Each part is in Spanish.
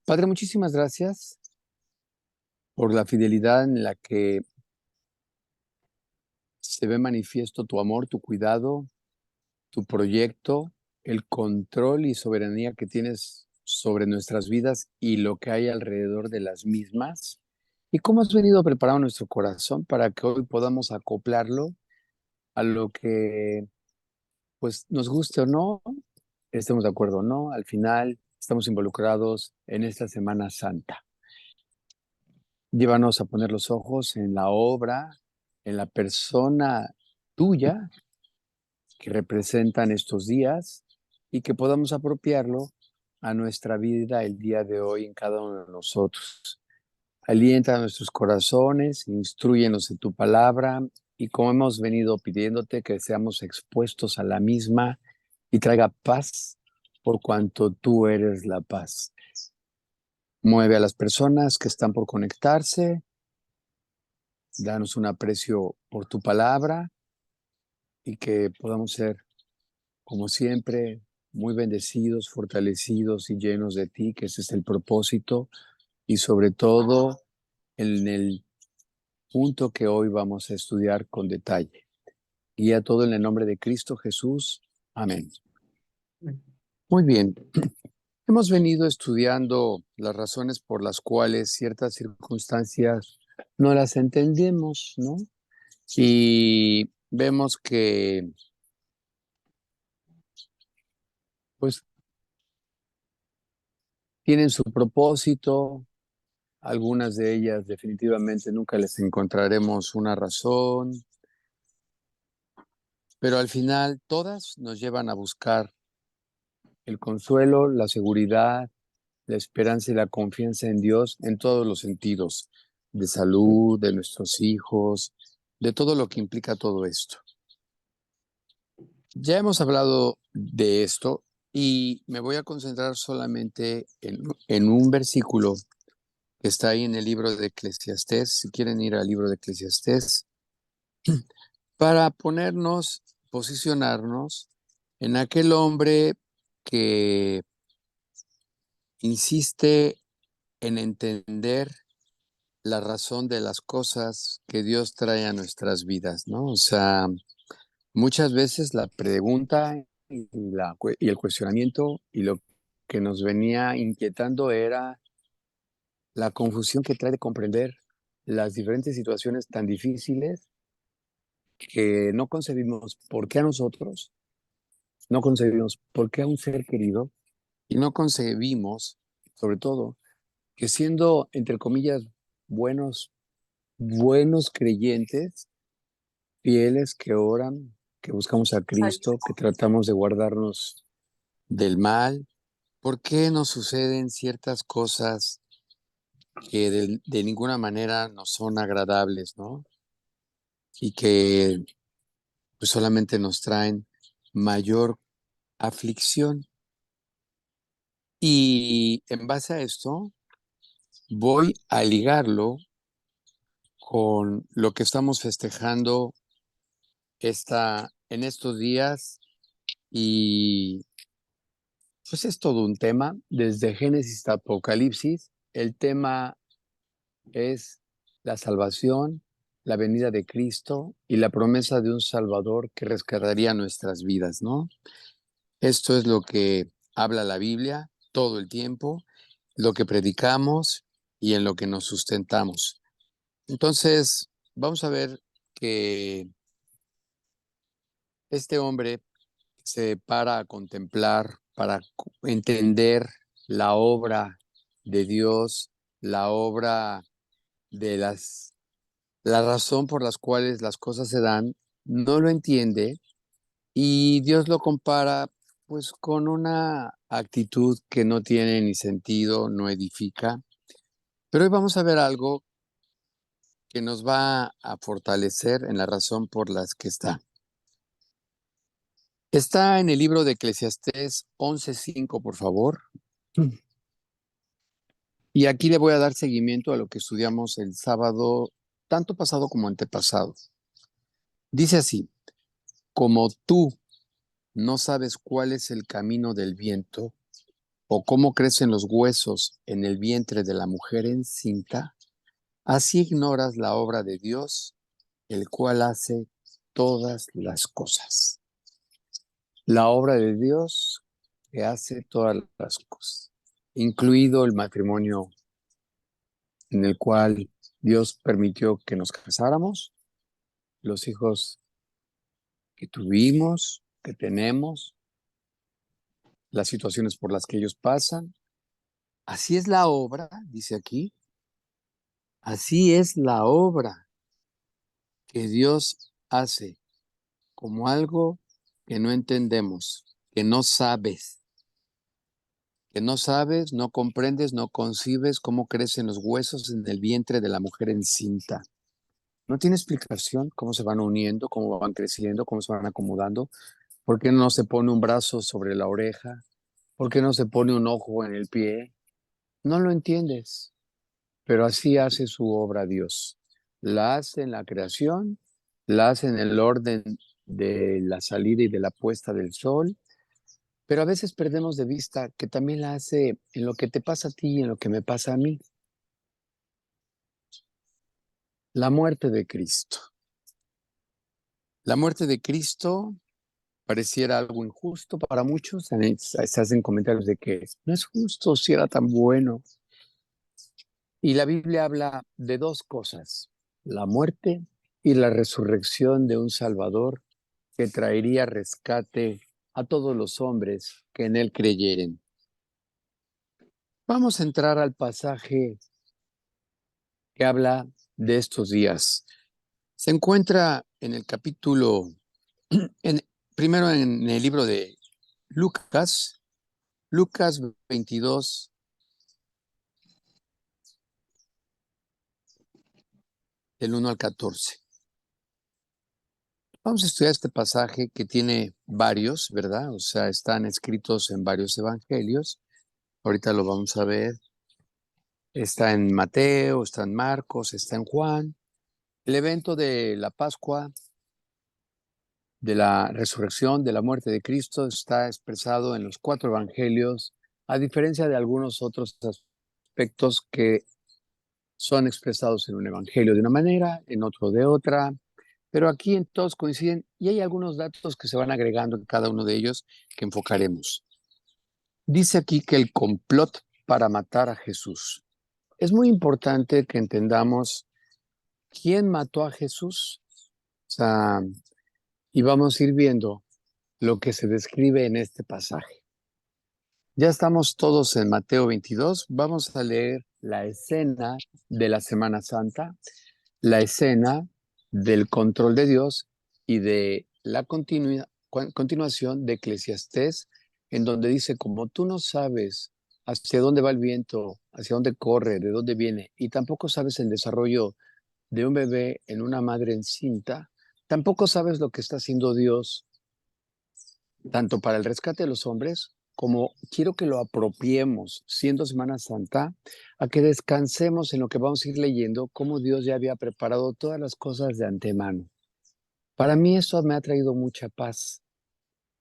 Padre, muchísimas gracias por la fidelidad en la que se ve manifiesto tu amor, tu cuidado, tu proyecto, el control y soberanía que tienes sobre nuestras vidas y lo que hay alrededor de las mismas. Y cómo has venido preparando nuestro corazón para que hoy podamos acoplarlo a lo que, pues, nos guste o no, estemos de acuerdo o no, al final estamos involucrados en esta Semana Santa. Llévanos a poner los ojos en la obra, en la persona tuya que representan estos días y que podamos apropiarlo a nuestra vida el día de hoy en cada uno de nosotros. Alienta a nuestros corazones, instrúyenos en tu palabra y como hemos venido pidiéndote que seamos expuestos a la misma y traiga paz por cuanto tú eres la paz. Mueve a las personas que están por conectarse. Danos un aprecio por tu palabra y que podamos ser, como siempre, muy bendecidos, fortalecidos y llenos de ti, que ese es el propósito y sobre todo en el punto que hoy vamos a estudiar con detalle. Guía todo en el nombre de Cristo Jesús. Amén. Muy bien. Hemos venido estudiando las razones por las cuales ciertas circunstancias no las entendemos, ¿no? Y vemos que pues tienen su propósito, algunas de ellas definitivamente nunca les encontraremos una razón, pero al final todas nos llevan a buscar el consuelo, la seguridad, la esperanza y la confianza en Dios en todos los sentidos, de salud, de nuestros hijos, de todo lo que implica todo esto. Ya hemos hablado de esto y me voy a concentrar solamente en un versículo que está ahí en el libro de Eclesiastés, si quieren ir al libro de Eclesiastés, para posicionarnos en aquel hombre que insiste en entender la razón de las cosas que Dios trae a nuestras vidas, ¿no? O sea, muchas veces la pregunta y el cuestionamiento y lo que nos venía inquietando era la confusión que trae de comprender las diferentes situaciones tan difíciles que no concebimos por qué a nosotros, no concebimos por qué a un ser querido y no concebimos, sobre todo, que siendo, entre comillas, buenos creyentes, fieles que oran, que buscamos a Cristo, que tratamos de guardarnos del mal, ¿por qué nos suceden ciertas cosas que de ninguna manera nos son agradables, ¿no? Y que pues solamente nos traen mayor aflicción. Y en base a esto, voy a ligarlo con lo que estamos festejando en estos días y pues es todo un tema, desde Génesis hasta Apocalipsis. El tema es la salvación, la venida de Cristo y la promesa de un Salvador que rescataría nuestras vidas, ¿no? Esto es lo que habla la Biblia todo el tiempo, lo que predicamos y en lo que nos sustentamos. Entonces, vamos a ver que este hombre se para a contemplar, para entender la obra de Dios, la obra de la razón por las cuales las cosas se dan, no lo entiende y Dios lo compara pues con una actitud que no tiene ni sentido, no edifica. Pero hoy vamos a ver algo que nos va a fortalecer en la razón por las que está. Está en el libro de Eclesiastés 11:5, por favor. Y aquí le voy a dar seguimiento a lo que estudiamos el sábado, tanto pasado como antepasado. Dice así: como tú no sabes cuál es el camino del viento, o cómo crecen los huesos en el vientre de la mujer encinta, así ignoras la obra de Dios, el cual hace todas las cosas. La obra de Dios que hace todas las cosas, incluido el matrimonio en el cual Dios permitió que nos casáramos, los hijos que tuvimos, que tenemos, las situaciones por las que ellos pasan. Así es la obra, dice aquí, así es la obra que Dios hace como algo que no entendemos, que no sabes, no comprendes, no concibes cómo crecen los huesos en el vientre de la mujer encinta. No tiene explicación cómo se van uniendo, cómo van creciendo, cómo se van acomodando. ¿Por qué no se pone un brazo sobre la oreja? ¿Por qué no se pone un ojo en el pie? No lo entiendes, pero así hace su obra Dios. La hace en la creación, la hace en el orden de la salida y de la puesta del sol, pero a veces perdemos de vista que también la hace en lo que te pasa a ti y en lo que me pasa a mí. La muerte de Cristo. La muerte de Cristo pareciera algo injusto para muchos. Se hacen comentarios de que no es justo si era tan bueno. Y la Biblia habla de dos cosas, la muerte y la resurrección de un Salvador que traería rescate a todos los hombres que en él creyeren. Vamos a entrar al pasaje que habla de estos días. Se encuentra en el capítulo, en, primero en el libro de Lucas, Lucas 22, del 1 al 14. Vamos a estudiar este pasaje que tiene varios, ¿verdad? O sea, están escritos en varios evangelios. Ahorita lo vamos a ver. Está en Mateo, está en Marcos, está en Juan. El evento de la Pascua, de la resurrección, de la muerte de Cristo, está expresado en los cuatro evangelios, a diferencia de algunos otros aspectos que son expresados en un evangelio de una manera, en otro de otra, pero aquí en todos coinciden y hay algunos datos que se van agregando en cada uno de ellos que enfocaremos. Dice aquí que el complot para matar a Jesús. Es muy importante que entendamos quién mató a Jesús. O sea, y vamos a ir viendo lo que se describe en este pasaje. Ya estamos todos en Mateo 22. Vamos a leer la escena de la Semana Santa, la escena del control de Dios y de la continuación de Eclesiastés, en donde dice, como tú no sabes hacia dónde va el viento, hacia dónde corre, de dónde viene, y tampoco sabes el desarrollo de un bebé en una madre encinta, tampoco sabes lo que está haciendo Dios, tanto para el rescate de los hombres, como quiero que lo apropiemos, siendo Semana Santa, a que descansemos en lo que vamos a ir leyendo, cómo Dios ya había preparado todas las cosas de antemano. Para mí eso me ha traído mucha paz.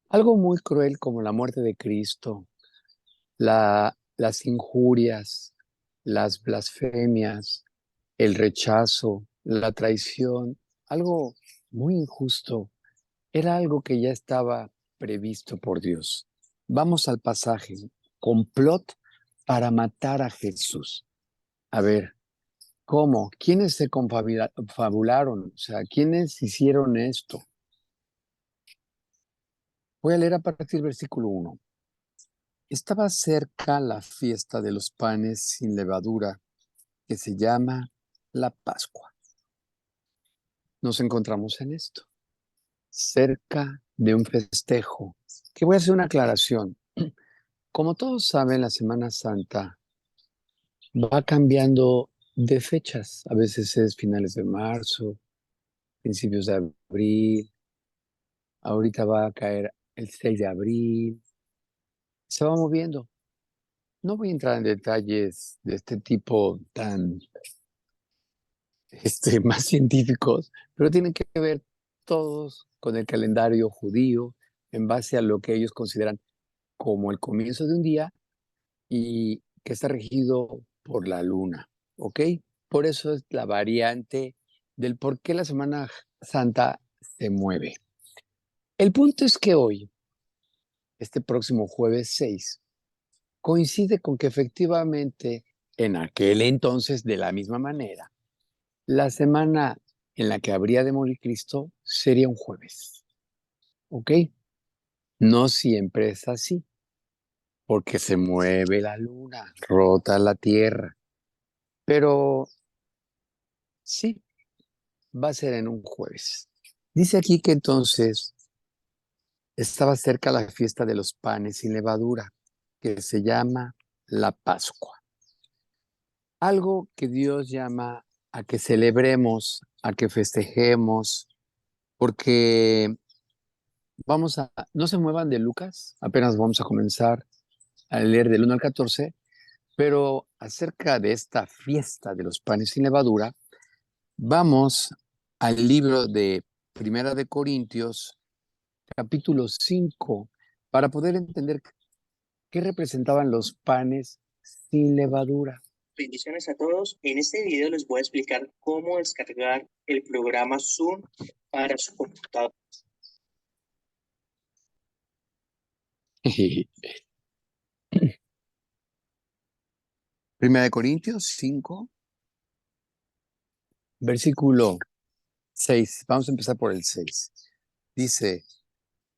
Algo muy cruel como la muerte de Cristo, las injurias, las blasfemias, el rechazo, la traición, algo muy injusto. Era algo que ya estaba previsto por Dios. Vamos al pasaje. Complot para matar a Jesús. A ver, ¿cómo? ¿Quiénes se confabularon? O sea, ¿quiénes hicieron esto? Voy a leer a partir del versículo 1. Estaba cerca la fiesta de los panes sin levadura, que se llama la Pascua. Nos encontramos en esto, cerca de un festejo, que voy a hacer una aclaración. Como todos saben, la Semana Santa va cambiando de fechas. A veces es finales de marzo, principios de abril. Ahorita va a caer el 6 de abril. Se va moviendo. No voy a entrar en detalles de este tipo tan más científicos, pero tienen que ver todos con el calendario judío en base a lo que ellos consideran como el comienzo de un día y que está regido por la luna, ¿ok? Por eso es la variante del por qué la Semana Santa se mueve. El punto es que hoy, este próximo jueves 6, coincide con que efectivamente en aquel entonces, de la misma manera, la semana en la que habría de morir Cristo sería un jueves, ¿ok? No siempre es así, porque se mueve la luna, rota la tierra, pero sí, va a ser en un jueves. Dice aquí que entonces estaba cerca la fiesta de los panes sin levadura, que se llama la Pascua. Algo que Dios llama a que celebremos, a que festejemos, porque no se muevan de Lucas, apenas vamos a comenzar a leer del 1 al 14, pero acerca de esta fiesta de los panes sin levadura, vamos al libro de Primera de Corintios, capítulo 5, para poder entender qué representaban los panes sin levadura. Bendiciones a todos. En este video les voy a explicar cómo descargar el programa Zoom para su computador. Primera de Corintios 5, versículo 6. Vamos a empezar por el 6. Dice,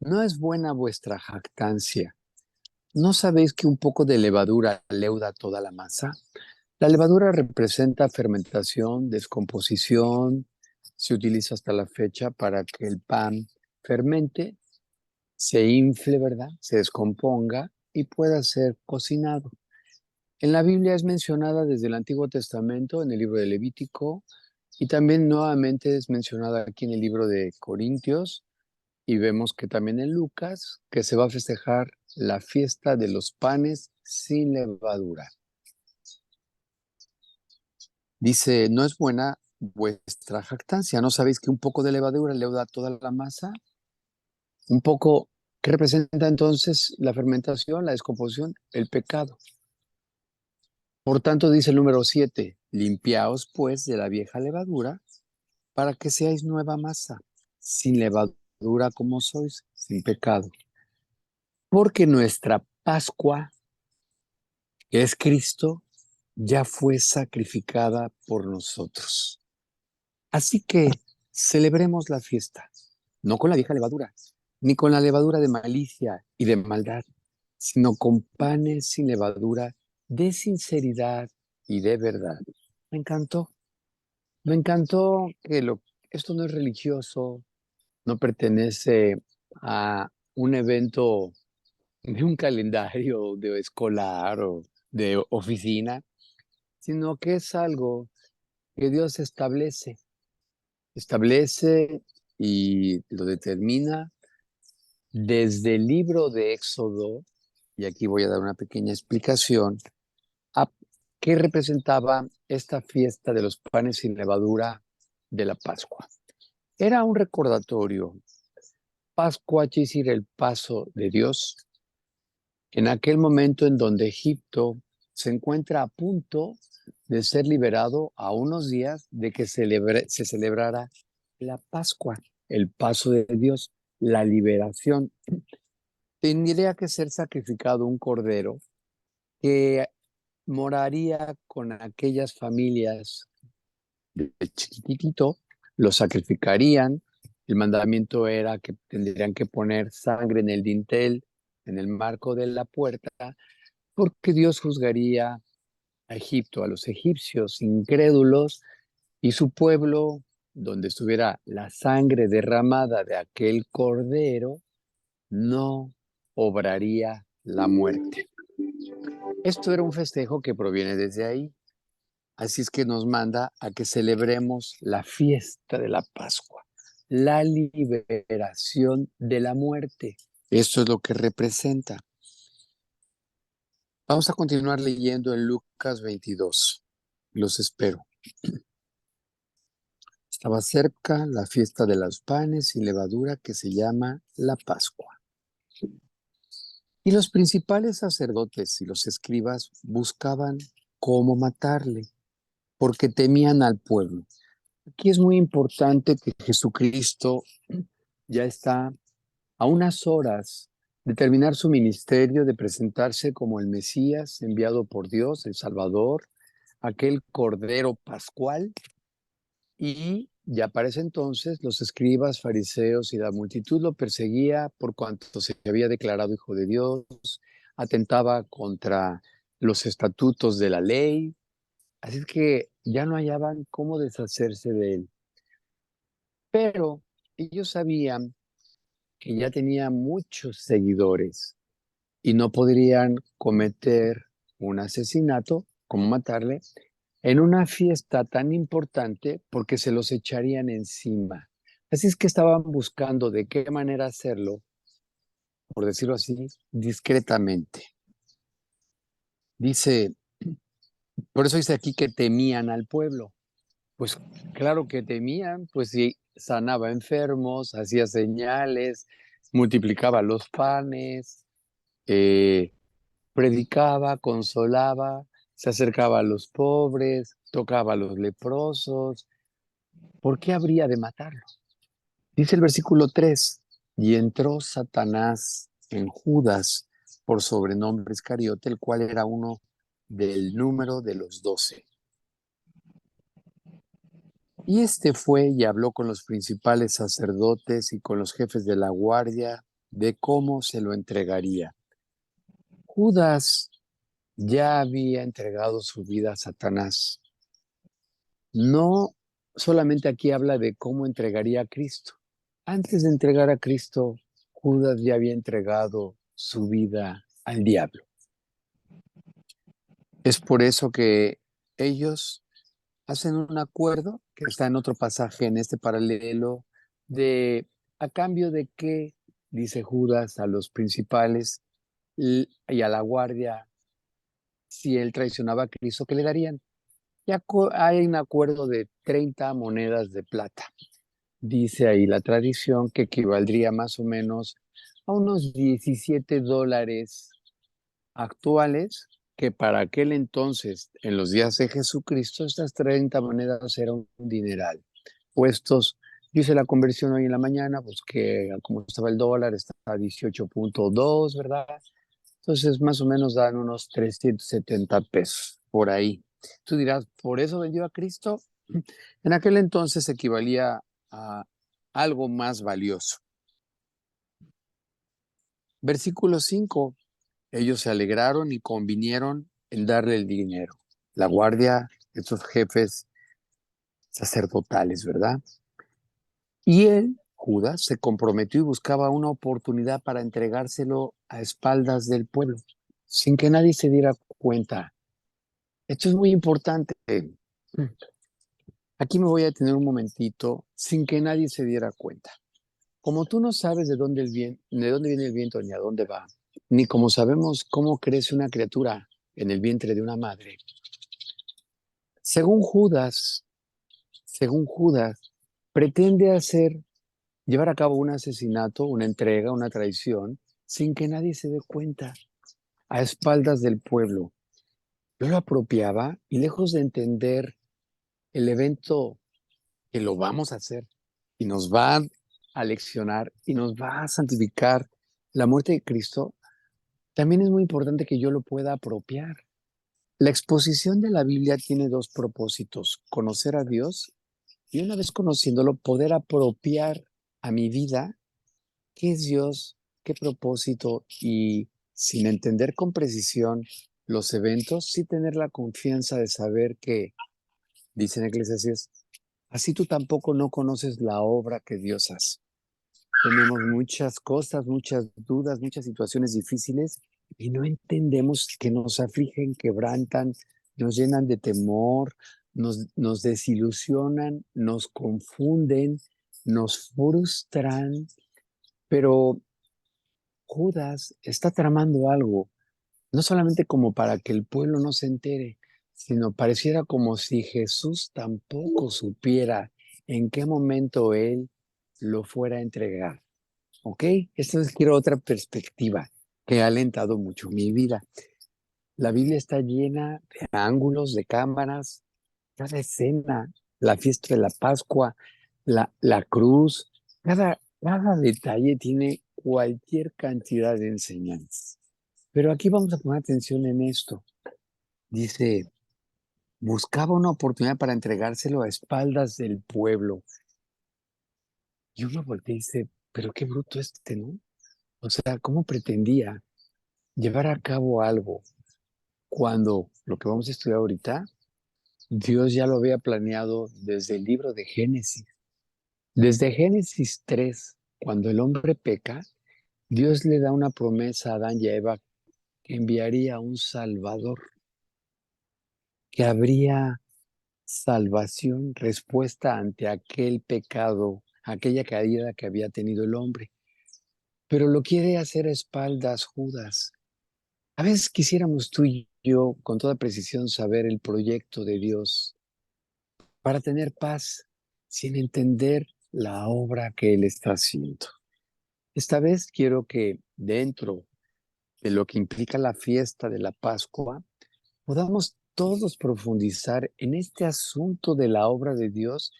no es buena vuestra jactancia. ¿No sabéis que un poco de levadura leuda toda la masa? La levadura representa fermentación, descomposición. Se utiliza hasta la fecha para que el pan fermente, se infle, ¿verdad? Se descomponga y pueda ser cocinado. En la Biblia es mencionada desde el Antiguo Testamento, en el libro de Levítico, y también nuevamente es mencionada aquí en el libro de Corintios, y vemos que también en Lucas, que se va a festejar la fiesta de los panes sin levadura. Dice, no es buena vuestra jactancia, ¿no sabéis que un poco de levadura leuda toda la masa? Un poco, ¿qué representa entonces la fermentación, la descomposición? El pecado. Por tanto, dice el número 7, limpiaos pues de la vieja levadura para que seáis nueva masa, sin levadura como sois, sin pecado. Porque nuestra Pascua, que es Cristo, ya fue sacrificada por nosotros. Así que celebremos la fiesta, no con la vieja levadura, ni con la levadura de malicia y de maldad, sino con panes sin levadura de sinceridad y de verdad. Me encantó, me encantó que esto no es religioso, no pertenece a un evento de un calendario de escolar o de oficina, sino que es algo que Dios establece y lo determina desde el libro de Éxodo, y aquí voy a dar una pequeña explicación, a qué representaba esta fiesta de los panes sin levadura de la Pascua. Era un recordatorio. Pascua quiere decir el paso de Dios en aquel momento en donde Egipto se encuentra a punto de ser liberado a unos días de que se celebrara la Pascua, el paso de Dios, la liberación. Tendría que ser sacrificado un cordero que moraría con aquellas familias de chiquitito, lo sacrificarían. El mandamiento era que tendrían que poner sangre en el dintel, en el marco de la puerta, porque Dios juzgaría a Egipto, a los egipcios incrédulos, y su pueblo, donde estuviera la sangre derramada de aquel cordero, no obraría la muerte. Esto era un festejo que proviene desde ahí. Así es que nos manda a que celebremos la fiesta de la Pascua, la liberación de la muerte. Esto es lo que representa. Vamos a continuar leyendo en Lucas 22. Los espero. Estaba cerca la fiesta de los panes sin levadura que se llama la Pascua. Y los principales sacerdotes y los escribas buscaban cómo matarle, porque temían al pueblo. Aquí es muy importante que Jesucristo ya está a unas horas de terminar su ministerio, de presentarse como el Mesías enviado por Dios, el Salvador, aquel Cordero Pascual, y ya para ese entonces los escribas, fariseos y la multitud lo perseguía por cuanto se había declarado hijo de Dios, atentaba contra los estatutos de la ley, así es que ya no hallaban cómo deshacerse de él. Pero ellos sabían que ya tenía muchos seguidores y no podrían cometer un asesinato, como matarle, en una fiesta tan importante porque se los echarían encima. Así es que estaban buscando de qué manera hacerlo, por decirlo así, discretamente. Dice, por eso dice aquí que temían al pueblo. Pues claro que temían, pues si sanaba enfermos, hacía señales, multiplicaba los panes, eh, predicaba, consolaba, se acercaba a los pobres, tocaba a los leprosos. ¿Por qué habría de matarlo? Dice el versículo 3: y entró Satanás en Judas, por sobrenombre Iscariote, el cual era uno del número de los 12. Y este fue y habló con los principales sacerdotes y con los jefes de la guardia de cómo se lo entregaría. Judas ya había entregado su vida a Satanás. No solamente aquí habla de cómo entregaría a Cristo. Antes de entregar a Cristo, Judas ya había entregado su vida al diablo. Es por eso que ellos hacen un acuerdo, que está en otro pasaje en este paralelo, de a cambio de qué, dice Judas a los principales y a la guardia, si él traicionaba a Cristo, ¿qué le darían? Ya hay un acuerdo de 30 monedas de plata. Dice ahí la tradición que equivaldría más o menos a unos $17 actuales, que para aquel entonces, en los días de Jesucristo, estas 30 monedas eran un dineral. Puestos, yo hice la conversión hoy en la mañana, pues que como estaba el dólar, está a 18.2, ¿verdad? Entonces, más o menos dan unos 370 pesos por ahí. Tú dirás, ¿por eso vendió a Cristo? En aquel entonces equivalía a algo más valioso. Versículo 5. Ellos se alegraron y convinieron en darle el dinero. La guardia, estos jefes sacerdotales, ¿verdad? Y él, Judas, se comprometió y buscaba una oportunidad para entregárselo a espaldas del pueblo, sin que nadie se diera cuenta. Esto es muy importante. Aquí me voy a detener un momentito, sin que nadie se diera cuenta. Como tú no sabes de dónde viene el viento ni a dónde va, ni como sabemos cómo crece una criatura en el vientre de una madre, según Judas, según Judas, pretende llevar a cabo un asesinato, una entrega, una traición, sin que nadie se dé cuenta, a espaldas del pueblo. Yo lo apropiaba y lejos de entender el evento que lo vamos a hacer y nos va a leccionar y nos va a santificar la muerte de Cristo, también es muy importante que yo lo pueda apropiar. La exposición de la Biblia tiene dos propósitos: conocer a Dios y, una vez conociéndolo, poder apropiar a mi vida qué es Dios, qué propósito, y sin entender con precisión los eventos, sí tener la confianza de saber que, dice en Eclesiastés, así tú tampoco no conoces la obra que Dios hace. Tenemos muchas cosas, muchas dudas, muchas situaciones difíciles y no entendemos, que nos afligen, quebrantan, nos llenan de temor, nos desilusionan, nos confunden, nos frustran, pero Judas está tramando algo, no solamente como para que el pueblo no se entere, sino pareciera como si Jesús tampoco supiera en qué momento él lo fuera a entregar. ¿Ok? Esta vez quiero otra perspectiva. que ha alentado mucho mi vida. La Biblia está llena de ángulos, de cámaras, cada escena, la fiesta de la Pascua, la cruz, cada detalle tiene cualquier cantidad de enseñanzas. Pero aquí vamos a poner atención en esto. Dice, buscaba una oportunidad para entregárselo a espaldas del pueblo. Y uno voltea y dice, pero qué bruto ¿no? O sea, ¿cómo pretendía llevar a cabo algo cuando lo que vamos a estudiar ahorita, Dios ya lo había planeado desde el libro de Génesis? Desde Génesis 3, cuando el hombre peca, Dios le da una promesa a Adán y a Eva que enviaría un Salvador, que habría salvación, respuesta ante aquel pecado, aquella caída que había tenido el hombre. Pero lo quiere hacer a espaldas Judas. A veces quisiéramos tú y yo con toda precisión saber el proyecto de Dios para tener paz sin entender la obra que Él está haciendo. Esta vez quiero que dentro de lo que implica la fiesta de la Pascua, podamos todos profundizar en este asunto de la obra de Dios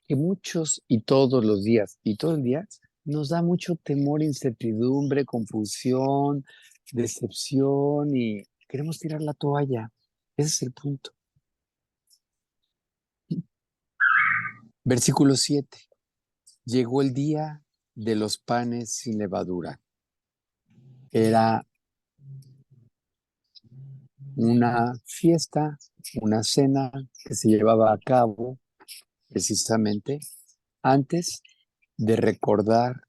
que muchos y todos los días y todo el día nos da mucho temor, incertidumbre, confusión, decepción y queremos tirar la toalla. Ese es el punto. Versículo 7. Llegó el día de los panes sin levadura. Era una fiesta, una cena que se llevaba a cabo precisamente antes de recordar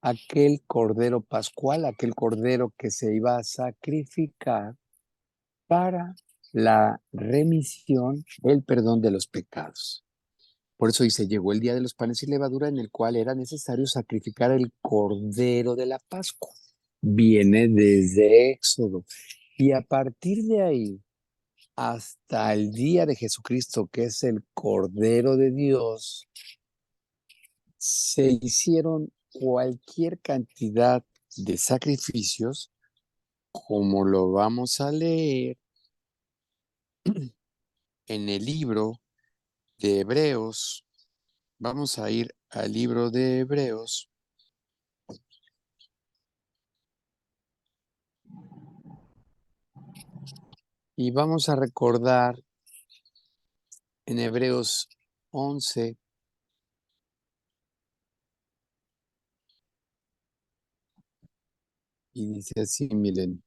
aquel cordero pascual, aquel cordero que se iba a sacrificar para la remisión, el perdón de los pecados. Por eso dice, llegó el día de los panes sin levadura en el cual era necesario sacrificar el cordero de la Pascua. Viene desde Éxodo. Y a partir de ahí, hasta el día de Jesucristo, que es el Cordero de Dios, se hicieron cualquier cantidad de sacrificios, como lo vamos a leer en el libro de Hebreos. Vamos a ir al libro de Hebreos y vamos a recordar en Hebreos 11 y dice así, miren,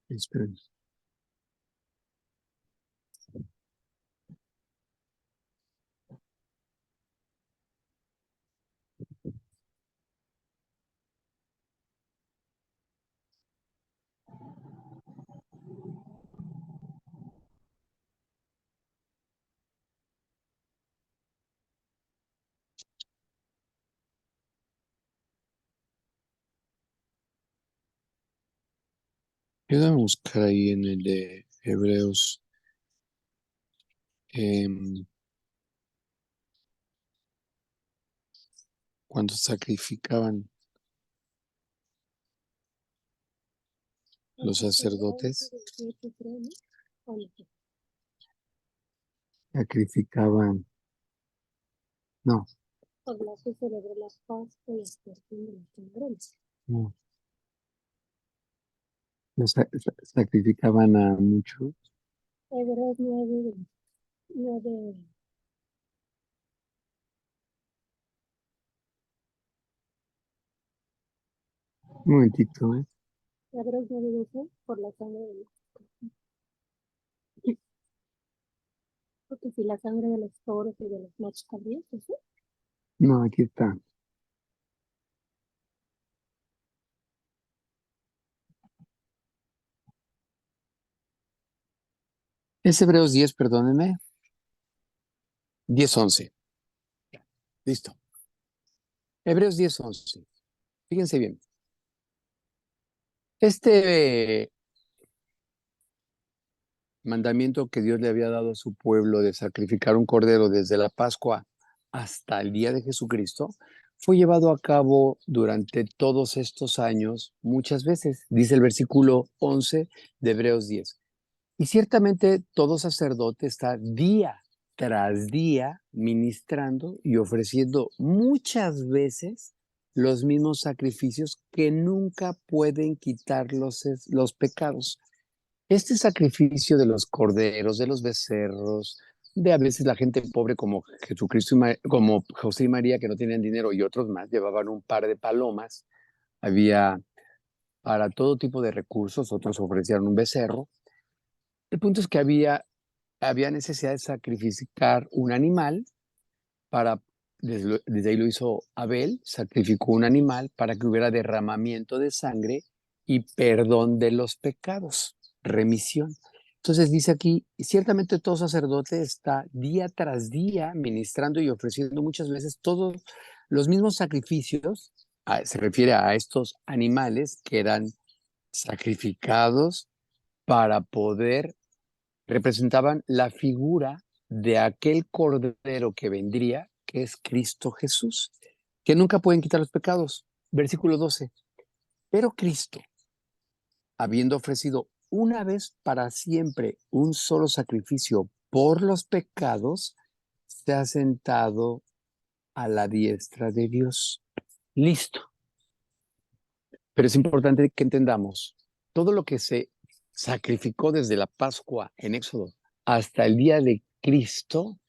esperen. Ayúdame a buscar ahí en el de Hebreos cuando sacrificaban los sacerdotes, sacrificaban, no, no, sacrificaban a muchos. Hebreos 9. Un momentito, ¿eh? Hebreos 9:12, por la sangre de los... Porque si la sangre de los toros y de los machos cabríos, ¿sí? No, aquí está. Es Hebreos 10, perdónenme. 10:11. Listo. Hebreos 10:11. Fíjense bien. Este mandamiento que Dios le había dado a su pueblo de sacrificar un cordero desde la Pascua hasta el día de Jesucristo, fue llevado a cabo durante todos estos años muchas veces, dice el versículo 11 de Hebreos 10. Y ciertamente todo sacerdote está día tras día ministrando y ofreciendo muchas veces los mismos sacrificios que nunca pueden quitar los pecados. Este sacrificio de los corderos, de los becerros, de a veces la gente pobre como Jesucristo, como José y María, que no tenían dinero, y otros más, llevaban un par de palomas. Había para todo tipo de recursos, otros ofrecían un becerro. El punto es que había necesidad de sacrificar un animal para, desde ahí lo hizo Abel, sacrificó un animal para que hubiera derramamiento de sangre y perdón de los pecados, remisión. Entonces dice aquí, ciertamente todo sacerdote está día tras día ministrando y ofreciendo muchas veces todos los mismos sacrificios, se refiere a estos animales que eran sacrificados para poder, representaban la figura de aquel cordero que vendría, que es Cristo Jesús, que nunca pueden quitar los pecados. Versículo 12. Pero Cristo, habiendo ofrecido una vez para siempre un solo sacrificio por los pecados, se ha sentado a la diestra de Dios. Listo. Pero es importante que entendamos, todo lo que se sacrificó desde la Pascua en Éxodo hasta el día de Cristo,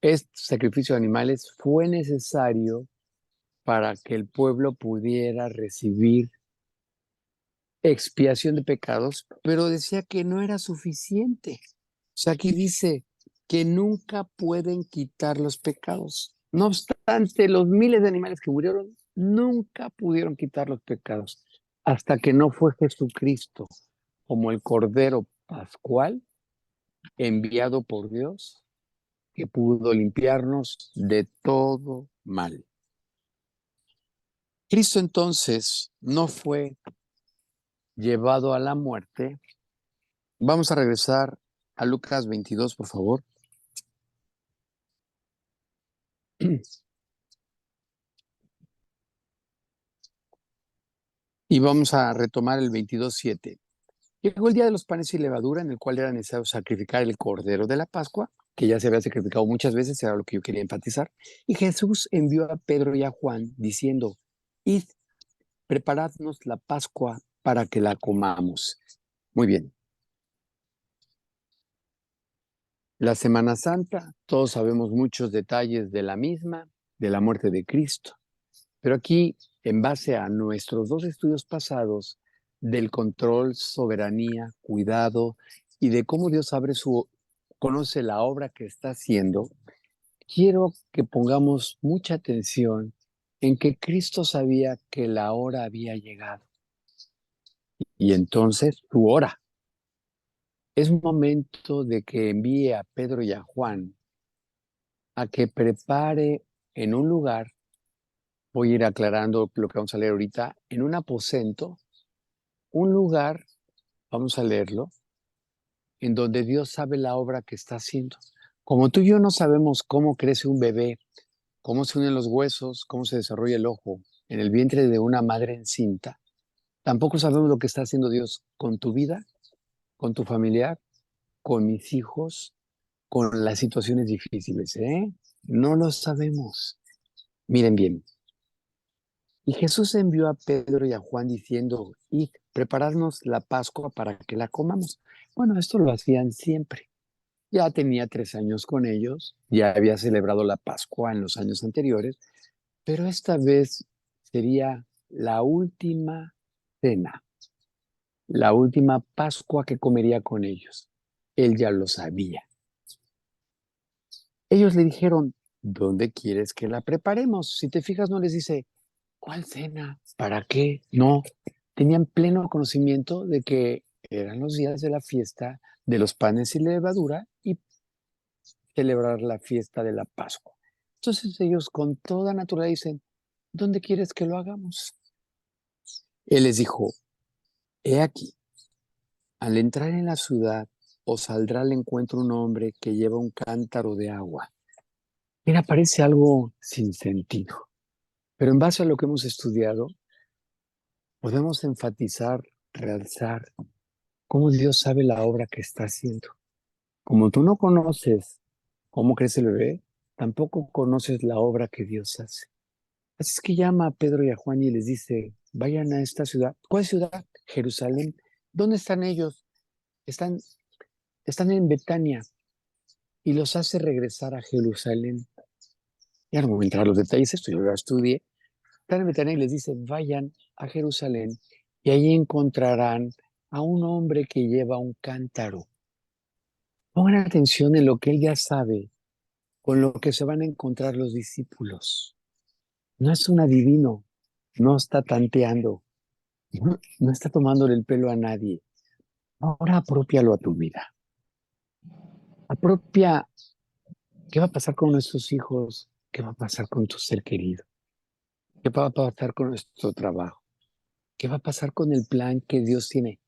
este sacrificio de animales fue necesario para que el pueblo pudiera recibir expiación de pecados, pero decía que no era suficiente. O sea, aquí dice que nunca pueden quitar los pecados. No obstante, los miles de animales que murieron nunca pudieron quitar los pecados hasta que no fue Jesucristo como el Cordero Pascual enviado por Dios que pudo limpiarnos de todo mal. Cristo entonces no fue llevado a la muerte. Vamos a regresar a Lucas 22, por favor. Y vamos a retomar el 22:7. Llegó el día de los panes y levadura, en el cual era necesario sacrificar el cordero de la Pascua, que ya se había sacrificado muchas veces, era lo que yo quería enfatizar. Y Jesús envió a Pedro y a Juan diciendo, id, preparadnos la Pascua para que la comamos. Muy bien. La Semana Santa, todos sabemos muchos detalles de la misma, de la muerte de Cristo. Pero aquí, en base a nuestros dos estudios pasados del control, soberanía, cuidado y de cómo Dios conoce la obra que está haciendo, quiero que pongamos mucha atención en que Cristo sabía que la hora había llegado. Y entonces su hora. Es momento de que envíe a Pedro y a Juan a que prepare en un lugar, voy a ir aclarando lo que vamos a leer ahorita, en un aposento, un lugar, vamos a leerlo, en donde Dios sabe la obra que está haciendo. Como tú y yo no sabemos cómo crece un bebé, cómo se unen los huesos, cómo se desarrolla el ojo en el vientre de una madre encinta, tampoco sabemos lo que está haciendo Dios con tu vida, con tu familiar, con mis hijos, con las situaciones difíciles, ¿eh? No lo sabemos. Miren bien. Y Jesús envió a Pedro y a Juan diciendo, id, preparadnos la Pascua para que la comamos. Bueno, esto lo hacían siempre. Ya tenía 3 años con ellos, ya había celebrado la Pascua en los años anteriores, pero esta vez sería la última cena, la última Pascua que comería con ellos. Él ya lo sabía. Ellos le dijeron, ¿dónde quieres que la preparemos? Si te fijas, no les dice, ¿cuál cena? ¿Para qué? No, tenían pleno conocimiento de que eran los días de la fiesta de los panes y levadura y celebrar la fiesta de la Pascua. Entonces ellos con toda naturalidad dicen, ¿dónde quieres que lo hagamos? Él les dijo, he aquí, al entrar en la ciudad os saldrá al encuentro un hombre que lleva un cántaro de agua. Mira, parece algo sin sentido, pero en base a lo que hemos estudiado, podemos enfatizar, realzar cómo Dios sabe la obra que está haciendo. Como tú no conoces cómo crece el bebé, tampoco conoces la obra que Dios hace. Así es que llama a Pedro y a Juan y les dice, vayan a esta ciudad. ¿Cuál ciudad? Jerusalén. ¿Dónde están ellos? Están, están en Betania y los hace regresar a Jerusalén. Ya no voy a entrar a los detalles, esto yo lo estudié. Están en Betania y les dice, vayan a Jerusalén y ahí encontrarán a un hombre que lleva un cántaro. Pongan atención en lo que él ya sabe, con lo que se van a encontrar los discípulos. No es un adivino, no está tanteando, no está tomándole el pelo a nadie. Ahora apropialo a tu vida. Apropia qué va a pasar con nuestros hijos, qué va a pasar con tu ser querido, qué va a pasar con nuestro trabajo, qué va a pasar con el plan que Dios tiene.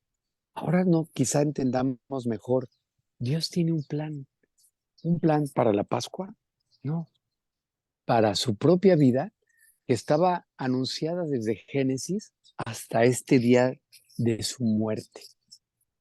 Ahora no, quizá entendamos mejor. Dios tiene un plan para la Pascua, no, para su propia vida, que estaba anunciada desde Génesis hasta este día de su muerte.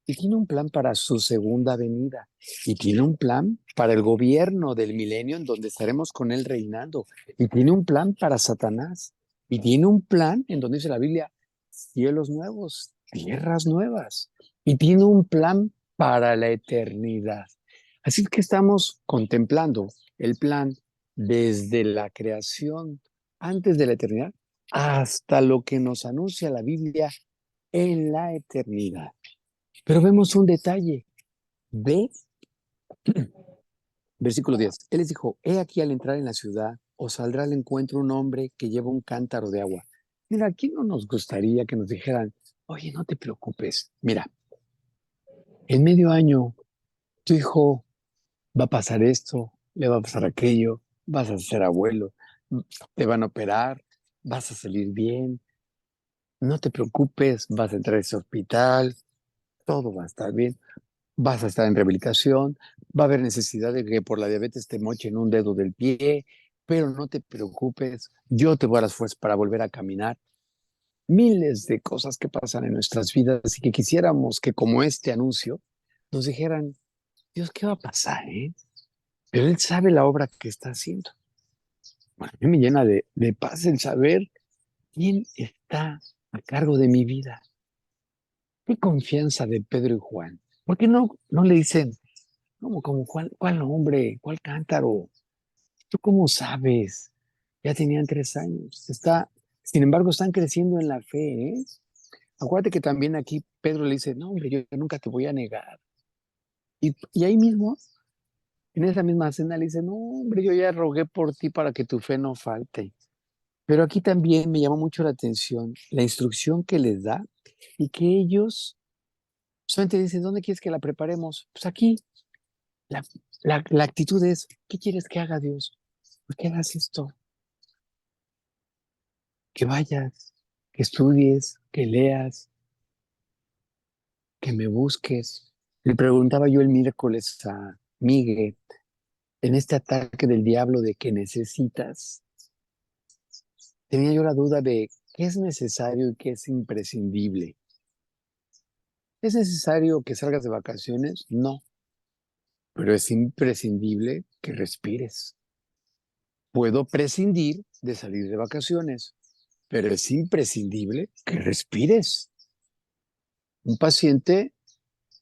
Y tiene un plan para su segunda venida. Y tiene un plan para el gobierno del milenio en donde estaremos con él reinando. Y tiene un plan para Satanás. Y tiene un plan en donde dice la Biblia, cielos nuevos, tierras nuevas. Y tiene un plan para la eternidad. Así que estamos contemplando el plan desde la creación, antes de la eternidad, hasta lo que nos anuncia la Biblia en la eternidad. Pero vemos un detalle. Ve, versículo 10. Él les dijo, he aquí al entrar en la ciudad, os saldrá al encuentro un hombre que lleva un cántaro de agua. Mira, aquí no nos gustaría que nos dijeran, oye, no te preocupes. Mira, en medio año, tu hijo va a pasar esto, le va a pasar aquello, vas a ser abuelo, te van a operar, vas a salir bien, no te preocupes, vas a entrar a ese hospital, todo va a estar bien. Vas a estar en rehabilitación, va a haber necesidad de que por la diabetes te mochen un dedo del pie, pero no te preocupes, yo te voy a dar las fuerzas para volver a caminar. Miles de cosas que pasan en nuestras vidas y que quisiéramos que como este anuncio nos dijeran, Dios, ¿qué va a pasar, eh? Pero Él sabe la obra que está haciendo. Bueno, a mí me llena de paz el saber quién está a cargo de mi vida. Qué confianza de Pedro y Juan. ¿Por qué no le dicen, como cuál hombre, cuál cántaro? ¿Tú cómo sabes? Ya tenían 3 años. Sin embargo, están creciendo en la fe, ¿eh? Acuérdate que también aquí Pedro le dice, no, hombre, yo nunca te voy a negar. Y ahí mismo, en esa misma cena, le dice, no, hombre, yo ya rogué por ti para que tu fe no falte. Pero aquí también me llamó mucho la atención la instrucción que les da y que ellos solamente dicen, ¿dónde quieres que la preparemos? Pues aquí. La, la actitud es, ¿qué quieres que haga Dios? ¿Por qué hagas esto? Que vayas, que estudies, que leas, que me busques. Le preguntaba yo el miércoles a Miguel, en este ataque del diablo de que necesitas, tenía yo la duda de qué es necesario y qué es imprescindible. ¿Es necesario que salgas de vacaciones? No, pero es imprescindible que respires. Puedo prescindir de salir de vacaciones, pero es imprescindible que respires. Un paciente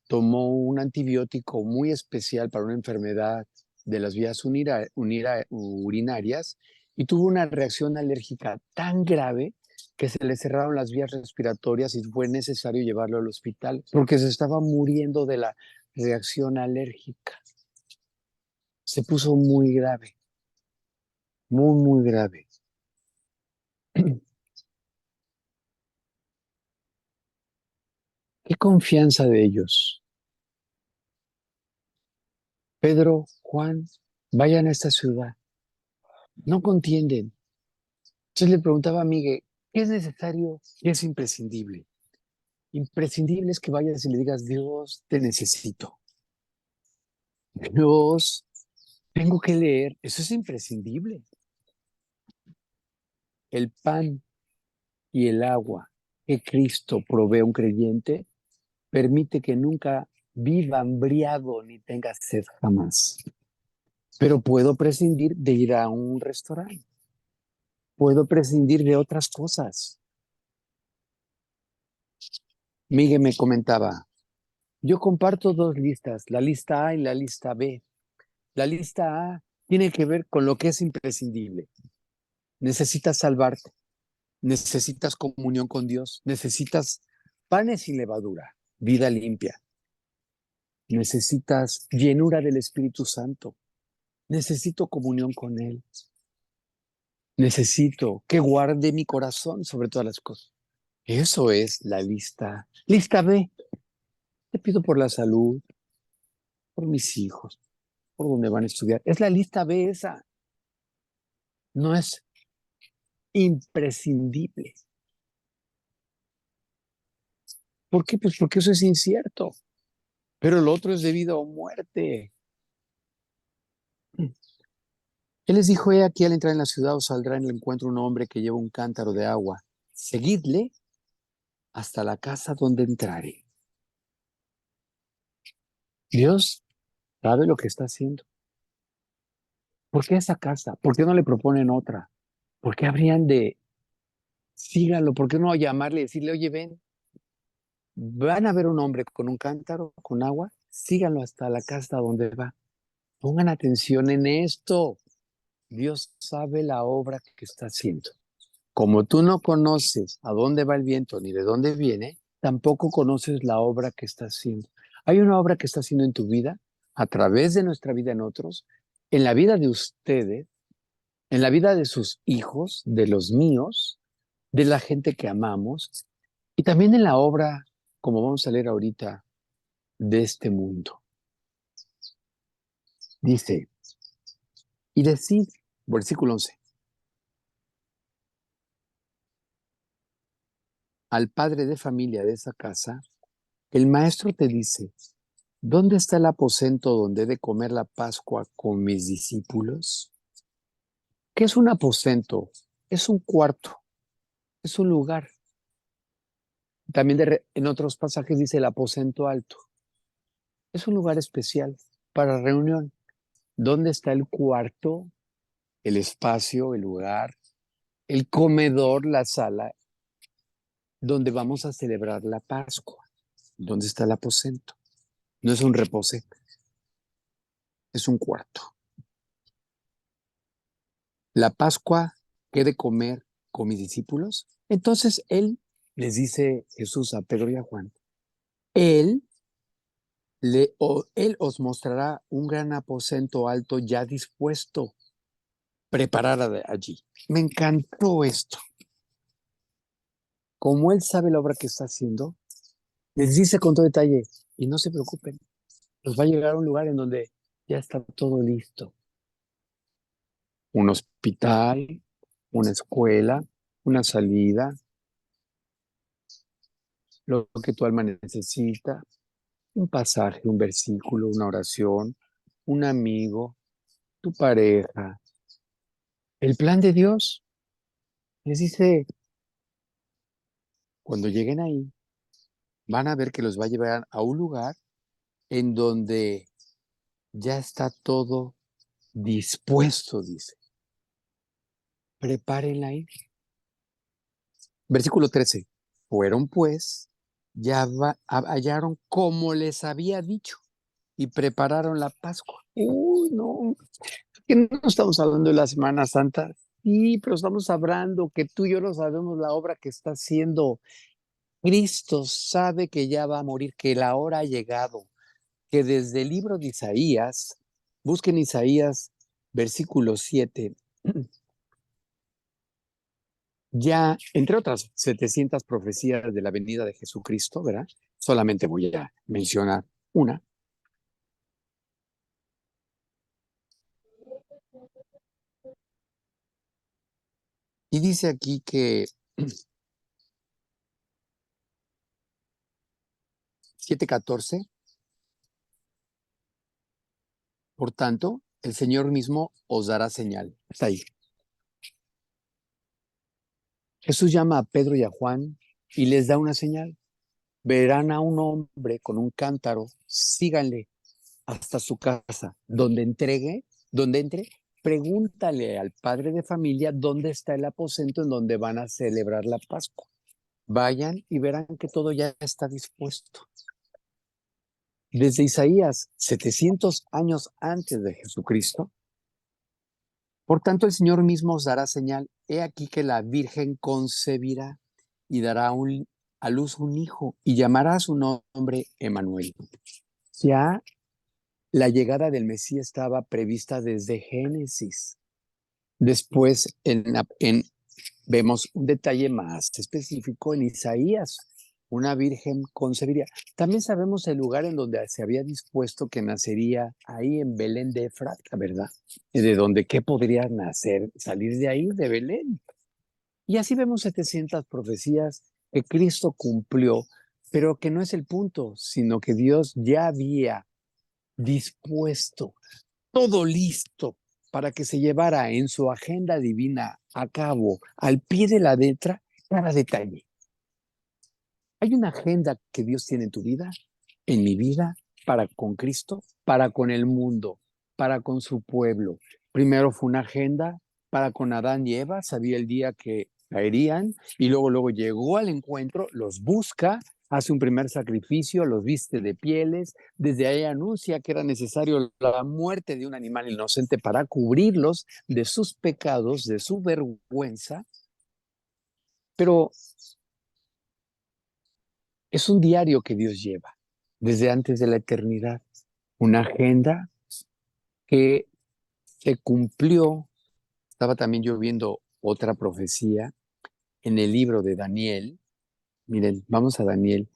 tomó un antibiótico muy especial para una enfermedad de las vías urinarias y tuvo una reacción alérgica tan grave que se le cerraron las vías respiratorias y fue necesario llevarlo al hospital porque se estaba muriendo de la reacción alérgica. Se puso muy grave, muy, muy grave. Qué confianza de ellos. Pedro, Juan, vayan a esta ciudad. No contienden. Entonces le preguntaba a Miguel, ¿qué es necesario? ¿Qué es imprescindible? Imprescindible es que vayas y le digas, Dios, te necesito. Dios, Tengo que leer, eso es imprescindible. El pan y el agua que Cristo provee a un creyente permite que nunca viva hambriado ni tenga sed jamás. Pero puedo prescindir de ir a un restaurante. Puedo prescindir de otras cosas. Miguel me comentaba, yo comparto dos listas, la lista A y la lista B. La lista A tiene que ver con lo que es imprescindible. Necesitas salvarte, necesitas comunión con Dios, necesitas panes sin levadura, vida limpia, necesitas llenura del Espíritu Santo, necesito comunión con Él, necesito que guarde mi corazón sobre todas las cosas. Eso es la lista. Lista B, te pido por la salud, por mis hijos, por donde van a estudiar. Es la lista B esa, no es imprescindible. ¿Por qué? Pues porque eso es incierto, pero el otro es de vida o muerte. Él les dijo, he aquí al entrar en la ciudad os saldrá en el encuentro un hombre que lleva un cántaro de agua. Seguidle hasta la casa donde entrare. Dios sabe lo que está haciendo. ¿Por qué esa casa? ¿Por qué no le proponen otra? ¿Por qué habrían de, síganlo, por qué no llamarle y decirle, oye, ven, van a ver un hombre con un cántaro, con agua, síganlo hasta la casa donde va. Pongan atención en esto. Dios sabe la obra que está haciendo. Como tú no conoces a dónde va el viento ni de dónde viene, tampoco conoces la obra que está haciendo. Hay una obra que está haciendo en tu vida, a través de nuestra vida en otros, en la vida de ustedes, en la vida de sus hijos, de los míos, de la gente que amamos, y también en la obra, como vamos a leer ahorita, de este mundo. Dice, y decid, versículo 11, al padre de familia de esa casa, el maestro te dice, ¿dónde está el aposento donde he de comer la Pascua con mis discípulos? ¿Qué es un aposento? Es un cuarto, es un lugar. También en otros pasajes dice el aposento alto. Es un lugar especial para reunión. ¿Dónde está el cuarto, el espacio, el lugar, el comedor, la sala, donde vamos a celebrar la Pascua? ¿Dónde está el aposento? No es un reposo, es un cuarto. La Pascua que he de comer con mis discípulos. Entonces él les dice Jesús a Pedro y a Juan, él, él os mostrará un gran aposento alto ya dispuesto, preparada allí. Me encantó esto. Como él sabe la obra que está haciendo, les dice con todo detalle, y no se preocupen, los va a llegar a un lugar en donde ya está todo listo. Un hospital, una escuela, una salida, lo que tu alma necesita, un pasaje, un versículo, una oración, un amigo, tu pareja. El plan de Dios les dice, cuando lleguen ahí, van a ver que los va a llevar a un lugar en donde ya está todo dispuesto, dice. Prepárenla ahí. Versículo 13. Fueron pues, ya hallaron como les había dicho y prepararon la Pascua. Uy, no, que no estamos hablando de la Semana Santa. Sí, pero estamos hablando que tú y yo no sabemos la obra que está haciendo. Cristo sabe que ya va a morir, que la hora ha llegado, que desde el libro de Isaías, busquen Isaías, versículo 7, ya, entre otras 700 profecías de la venida de Jesucristo, ¿verdad? Solamente voy a mencionar una. Y dice aquí que 7:14, por tanto, el Señor mismo os dará señal. Está ahí. Jesús llama a Pedro y a Juan y les da una señal. Verán a un hombre con un cántaro, síganle hasta su casa. Donde entre, pregúntale al padre de familia dónde está el aposento en donde van a celebrar la Pascua. Vayan y verán que todo ya está dispuesto. Desde Isaías, 700 años antes de Jesucristo, por tanto el Señor mismo os dará señal. He aquí que la Virgen concebirá y dará a luz un hijo y llamará su nombre Emmanuel. Ya la llegada del Mesías estaba prevista desde Génesis. Después vemos un detalle más específico en Isaías. Una virgen concebiría. También sabemos el lugar en donde se había dispuesto que nacería ahí en Belén de Efrata, ¿verdad? De donde, ¿qué podría nacer? Salir de ahí, de Belén. Y así vemos 700 profecías que Cristo cumplió, pero que no es el punto, sino que Dios ya había dispuesto, todo listo para que se llevara en su agenda divina a cabo, al pie de la letra, cada detalle. Hay una agenda que Dios tiene en tu vida, en mi vida, para con Cristo, para con el mundo, para con su pueblo. Primero fue una agenda para con Adán y Eva, sabía el día que caerían, y luego llegó al encuentro, los busca, hace un primer sacrificio, los viste de pieles, desde ahí anuncia que era necesario la muerte de un animal inocente para cubrirlos de sus pecados, de su vergüenza, pero es un diario que Dios lleva desde antes de la eternidad, una agenda que se cumplió. Estaba también yo viendo otra profecía en el libro de Daniel. Miren, vamos a Daniel.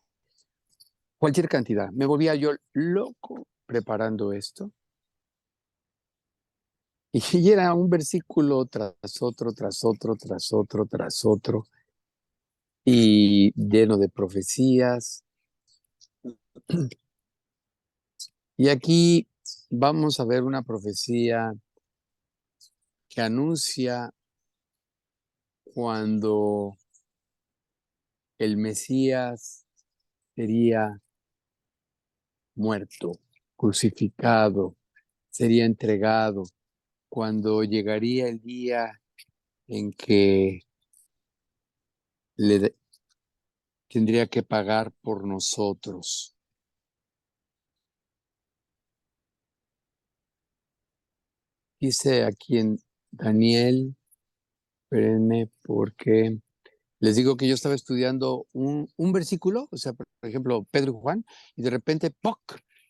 Cualquier cantidad. Me volvía yo loco preparando esto. Y era un versículo tras otro, tras otro, tras otro, tras otro. Y lleno de profecías. Y aquí vamos a ver una profecía que anuncia cuando el Mesías sería muerto, crucificado, sería entregado, cuando llegaría el día en que tendría que pagar por nosotros. Dice aquí en Daniel, espérenme, porque les digo que yo estaba estudiando un versículo, o sea, por ejemplo, Pedro y Juan, y de repente, ¡poc!,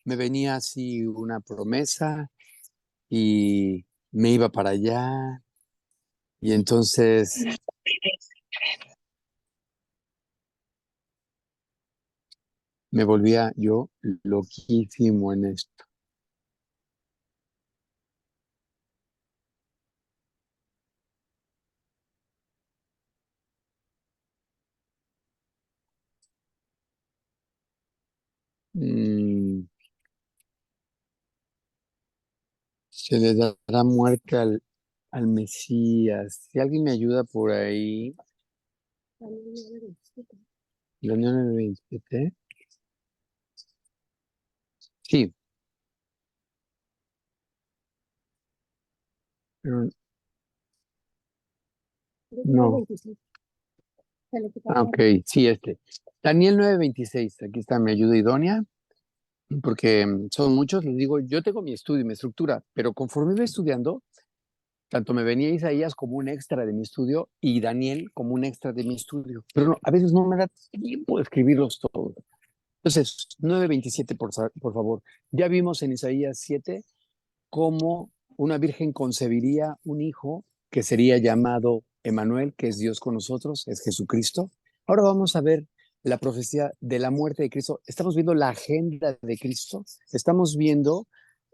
me venía así una promesa y me iba para allá, y entonces me volvía yo loquísimo en esto. Se le dará muerte al Mesías. Si alguien me ayuda por ahí, la 9:27. Sí, pero no. Ok, sí, Daniel 9:26, aquí está mi ayuda idónea, porque son muchos, les digo, yo tengo mi estudio y mi estructura, pero conforme iba estudiando, tanto me venía Isaías como un extra de mi estudio y Daniel como un extra de mi estudio, pero a veces no me da tiempo de escribirlos todos. Entonces, 9:27, por favor. Ya vimos en Isaías 7 cómo una virgen concebiría un hijo que sería llamado Emmanuel, que es Dios con nosotros, es Jesucristo. Ahora vamos a ver la profecía de la muerte de Cristo. Estamos viendo la agenda de Cristo, estamos viendo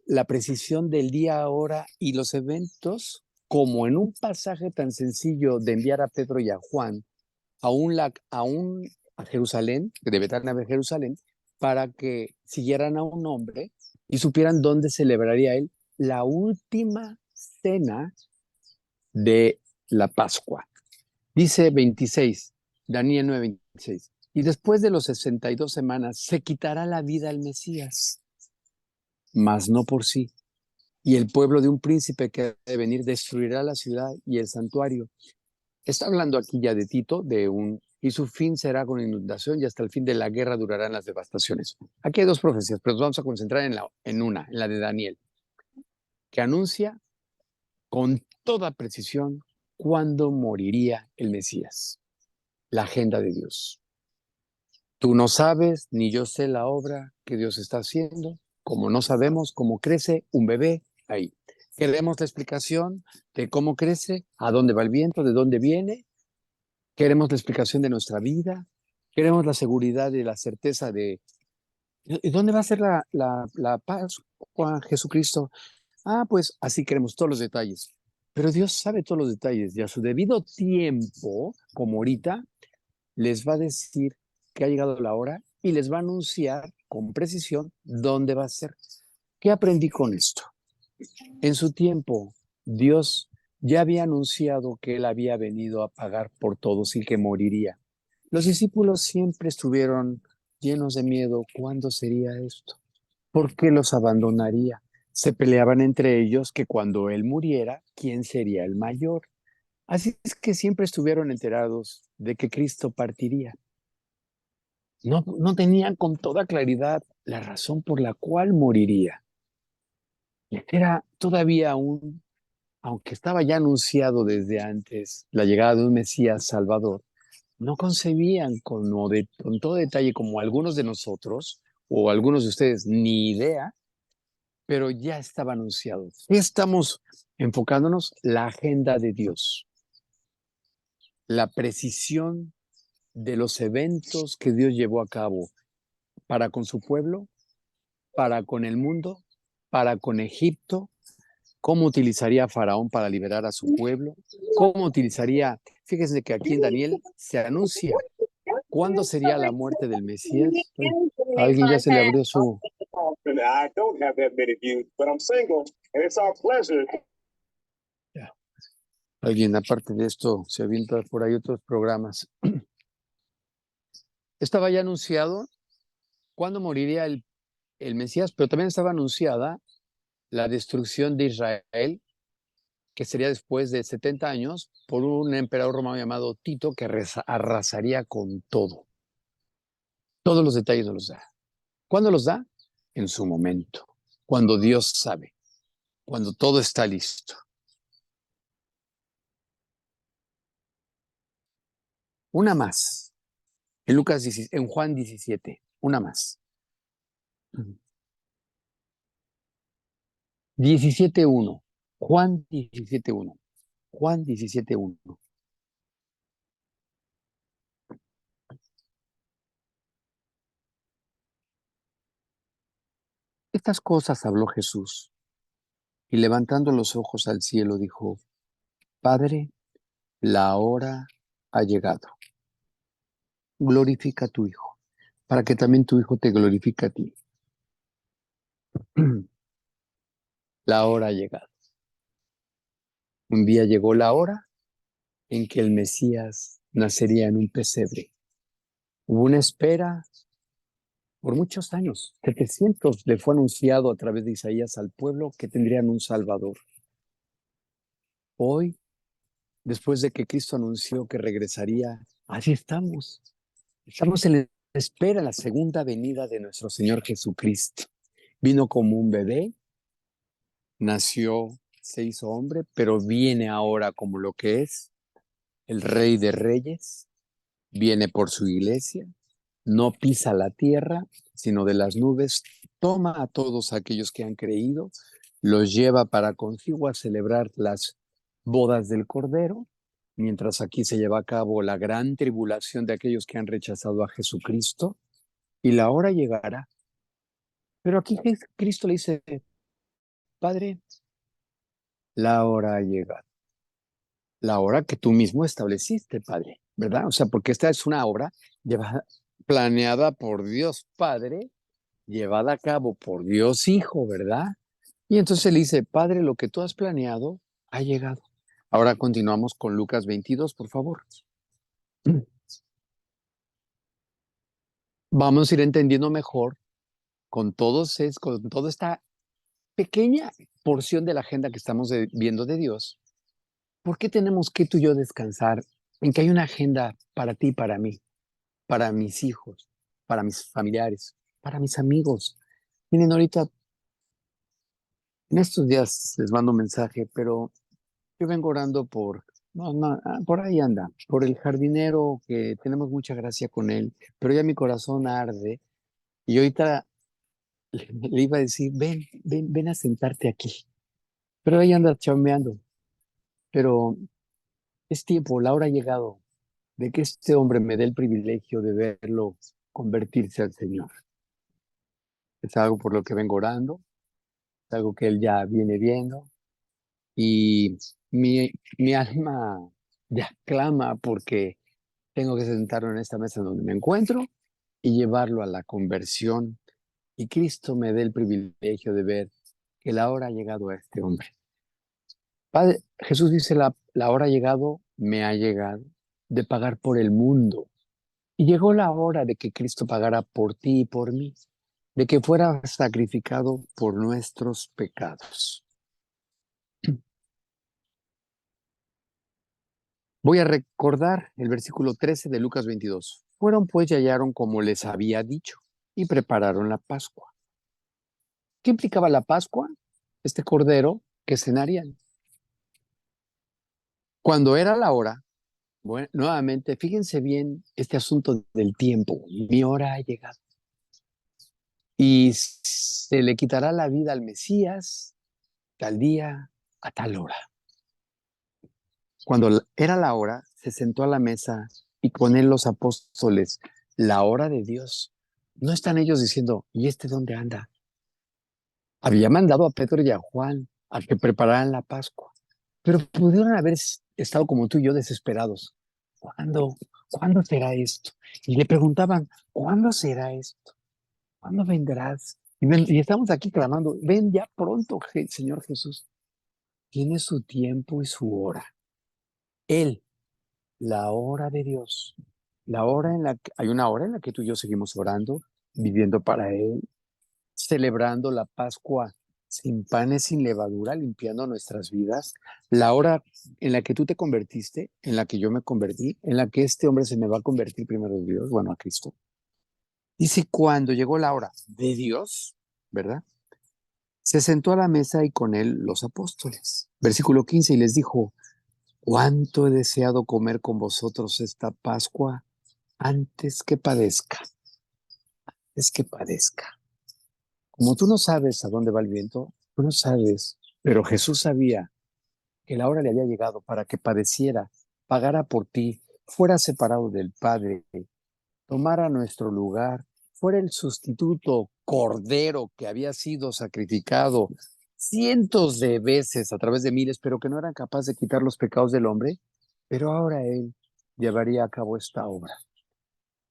la precisión del día, hora y los eventos, como en un pasaje tan sencillo de enviar a Pedro y a Juan a Jerusalén, de Betania a Jerusalén, para que siguieran a un hombre y supieran dónde celebraría él la última cena de la Pascua. Dice 26, Daniel 9:26. Y después de los 62 semanas se quitará la vida al Mesías, mas no por sí. Y el pueblo de un príncipe que ha de venir destruirá la ciudad y el santuario. Está hablando aquí ya de Tito, y su fin será con inundación y hasta el fin de la guerra durarán las devastaciones. Aquí hay dos profecías, pero nos vamos a concentrar en la de Daniel, que anuncia con toda precisión cuándo moriría el Mesías, la agenda de Dios. Tú no sabes, ni yo sé la obra que Dios está haciendo, como no sabemos cómo crece un bebé ahí. Queremos la explicación de cómo crece, a dónde va el viento, de dónde viene. Queremos la explicación de nuestra vida. Queremos la seguridad y la certeza de ¿y dónde va a ser la Pascua, Jesucristo? Pues así queremos todos los detalles. Pero Dios sabe todos los detalles y a su debido tiempo, como ahorita, les va a decir que ha llegado la hora y les va a anunciar con precisión dónde va a ser. ¿Qué aprendí con esto? En su tiempo, Dios ya había anunciado que Él había venido a pagar por todos y que moriría. Los discípulos siempre estuvieron llenos de miedo. ¿Cuándo sería esto? ¿Por qué los abandonaría? Se peleaban entre ellos que cuando Él muriera, ¿quién sería el mayor? Así es que siempre estuvieron enterados de que Cristo partiría. No tenían con toda claridad la razón por la cual moriría. Era todavía aunque estaba ya anunciado desde antes la llegada de un Mesías Salvador, no concebían con todo detalle como algunos de nosotros o algunos de ustedes, ni idea, pero ya estaba anunciado. Estamos enfocándonos la agenda de Dios, la precisión de los eventos que Dios llevó a cabo para con su pueblo, para con el mundo, para con Egipto, cómo utilizaría a Faraón para liberar a su pueblo, cómo utilizaría, fíjense que aquí en Daniel se anuncia cuándo sería la muerte del Mesías. A alguien ya se le abrió su... Ya. Alguien aparte de esto se avienta por ahí otros programas. Estaba ya anunciado cuándo moriría el Mesías, pero también estaba anunciada la destrucción de Israel, que sería después de 70 años, por un emperador romano llamado Tito, que arrasaría con todo. Todos los detalles nos los da. ¿Cuándo los da? En su momento, cuando Dios sabe, cuando todo está listo. Una más, en Juan 17, una más. 17:1, Juan 17:1, Juan 17:1. Estas cosas habló Jesús y levantando los ojos al cielo dijo: Padre, la hora ha llegado. Glorifica a tu Hijo, para que también tu Hijo te glorifique a ti. La hora ha llegado. Un día llegó la hora en que el Mesías nacería en un pesebre. Hubo una espera por muchos años. 700 le fue anunciado a través de Isaías al pueblo que tendrían un Salvador. Hoy, después de que Cristo anunció que regresaría, así estamos. Estamos en la espera, la segunda venida de nuestro Señor Jesucristo. Vino como un bebé, nació, se hizo hombre, pero viene ahora como lo que es el Rey de Reyes, viene por su iglesia, no pisa la tierra, sino de las nubes, toma a todos aquellos que han creído, los lleva para consigo a celebrar las bodas del Cordero, mientras aquí se lleva a cabo la gran tribulación de aquellos que han rechazado a Jesucristo, y la hora llegará. Pero aquí Cristo le dice: Padre, la hora ha llegado. La hora que tú mismo estableciste, Padre, ¿verdad? O sea, porque esta es una obra planeada por Dios Padre, llevada a cabo por Dios Hijo, ¿verdad? Y entonces él dice, Padre, lo que tú has planeado ha llegado. Ahora continuamos con Lucas 22, por favor. Vamos a ir entendiendo mejor con toda esta pequeña porción de la agenda que estamos viendo de Dios. ¿Por qué tenemos que tú y yo descansar en que hay una agenda para ti y para mí, para mis hijos, para mis familiares, para mis amigos? Miren, ahorita, en estos días les mando un mensaje, pero yo vengo orando por ahí anda, por el jardinero, que tenemos mucha gracia con él, pero ya mi corazón arde y ahorita le iba a decir, ven a sentarte aquí, pero ahí anda chambeando, pero es tiempo, la hora ha llegado de que este hombre me dé el privilegio de verlo convertirse al Señor. Es algo por lo que vengo orando, es algo que él ya viene viendo y mi alma ya clama porque tengo que sentarlo en esta mesa donde me encuentro y llevarlo a la conversión. Y Cristo me dé el privilegio de ver que la hora ha llegado a este hombre. Padre, Jesús dice, la hora ha llegado, me ha llegado, de pagar por el mundo. Y llegó la hora de que Cristo pagara por ti y por mí, de que fuera sacrificado por nuestros pecados. Voy a recordar el versículo 13 de Lucas 22. Fueron pues y hallaron como les había dicho y prepararon la Pascua. ¿Qué implicaba la Pascua? Este cordero que cenarían. Cuando era la hora, bueno, nuevamente, fíjense bien este asunto del tiempo. Mi hora ha llegado. Y se le quitará la vida al Mesías tal día, a tal hora. Cuando era la hora, se sentó a la mesa y con él los apóstoles. La hora de Dios. No están ellos diciendo, ¿y este dónde anda? Había mandado a Pedro y a Juan a que prepararan la Pascua, pero pudieron haber estado como tú y yo desesperados. ¿Cuándo? ¿Cuándo será esto? Y le preguntaban, ¿cuándo será esto? ¿Cuándo vendrás? Y estamos aquí clamando, ven ya pronto, Señor Jesús. Tiene su tiempo y su hora. Él, la hora de Dios, la hora en la que, hay una hora en la que tú y yo seguimos orando, viviendo para Él, celebrando la Pascua sin panes, sin levadura, limpiando nuestras vidas. La hora en la que tú te convertiste, en la que yo me convertí, en la que este hombre se me va a convertir primero en Dios, bueno, a Cristo. Dice, cuando llegó la hora de Dios, ¿verdad? Se sentó a la mesa y con él los apóstoles. Versículo 15, y les dijo, cuánto he deseado comer con vosotros esta Pascua antes que padezca, es que padezca. Como tú no sabes a dónde va el viento, tú no sabes, pero Jesús sabía que la hora le había llegado para que padeciera, pagara por ti, fuera separado del Padre, tomara nuestro lugar, fuera el sustituto cordero que había sido sacrificado cientos de veces a través de miles, pero que no eran capaces de quitar los pecados del hombre, pero ahora Él llevaría a cabo esta obra,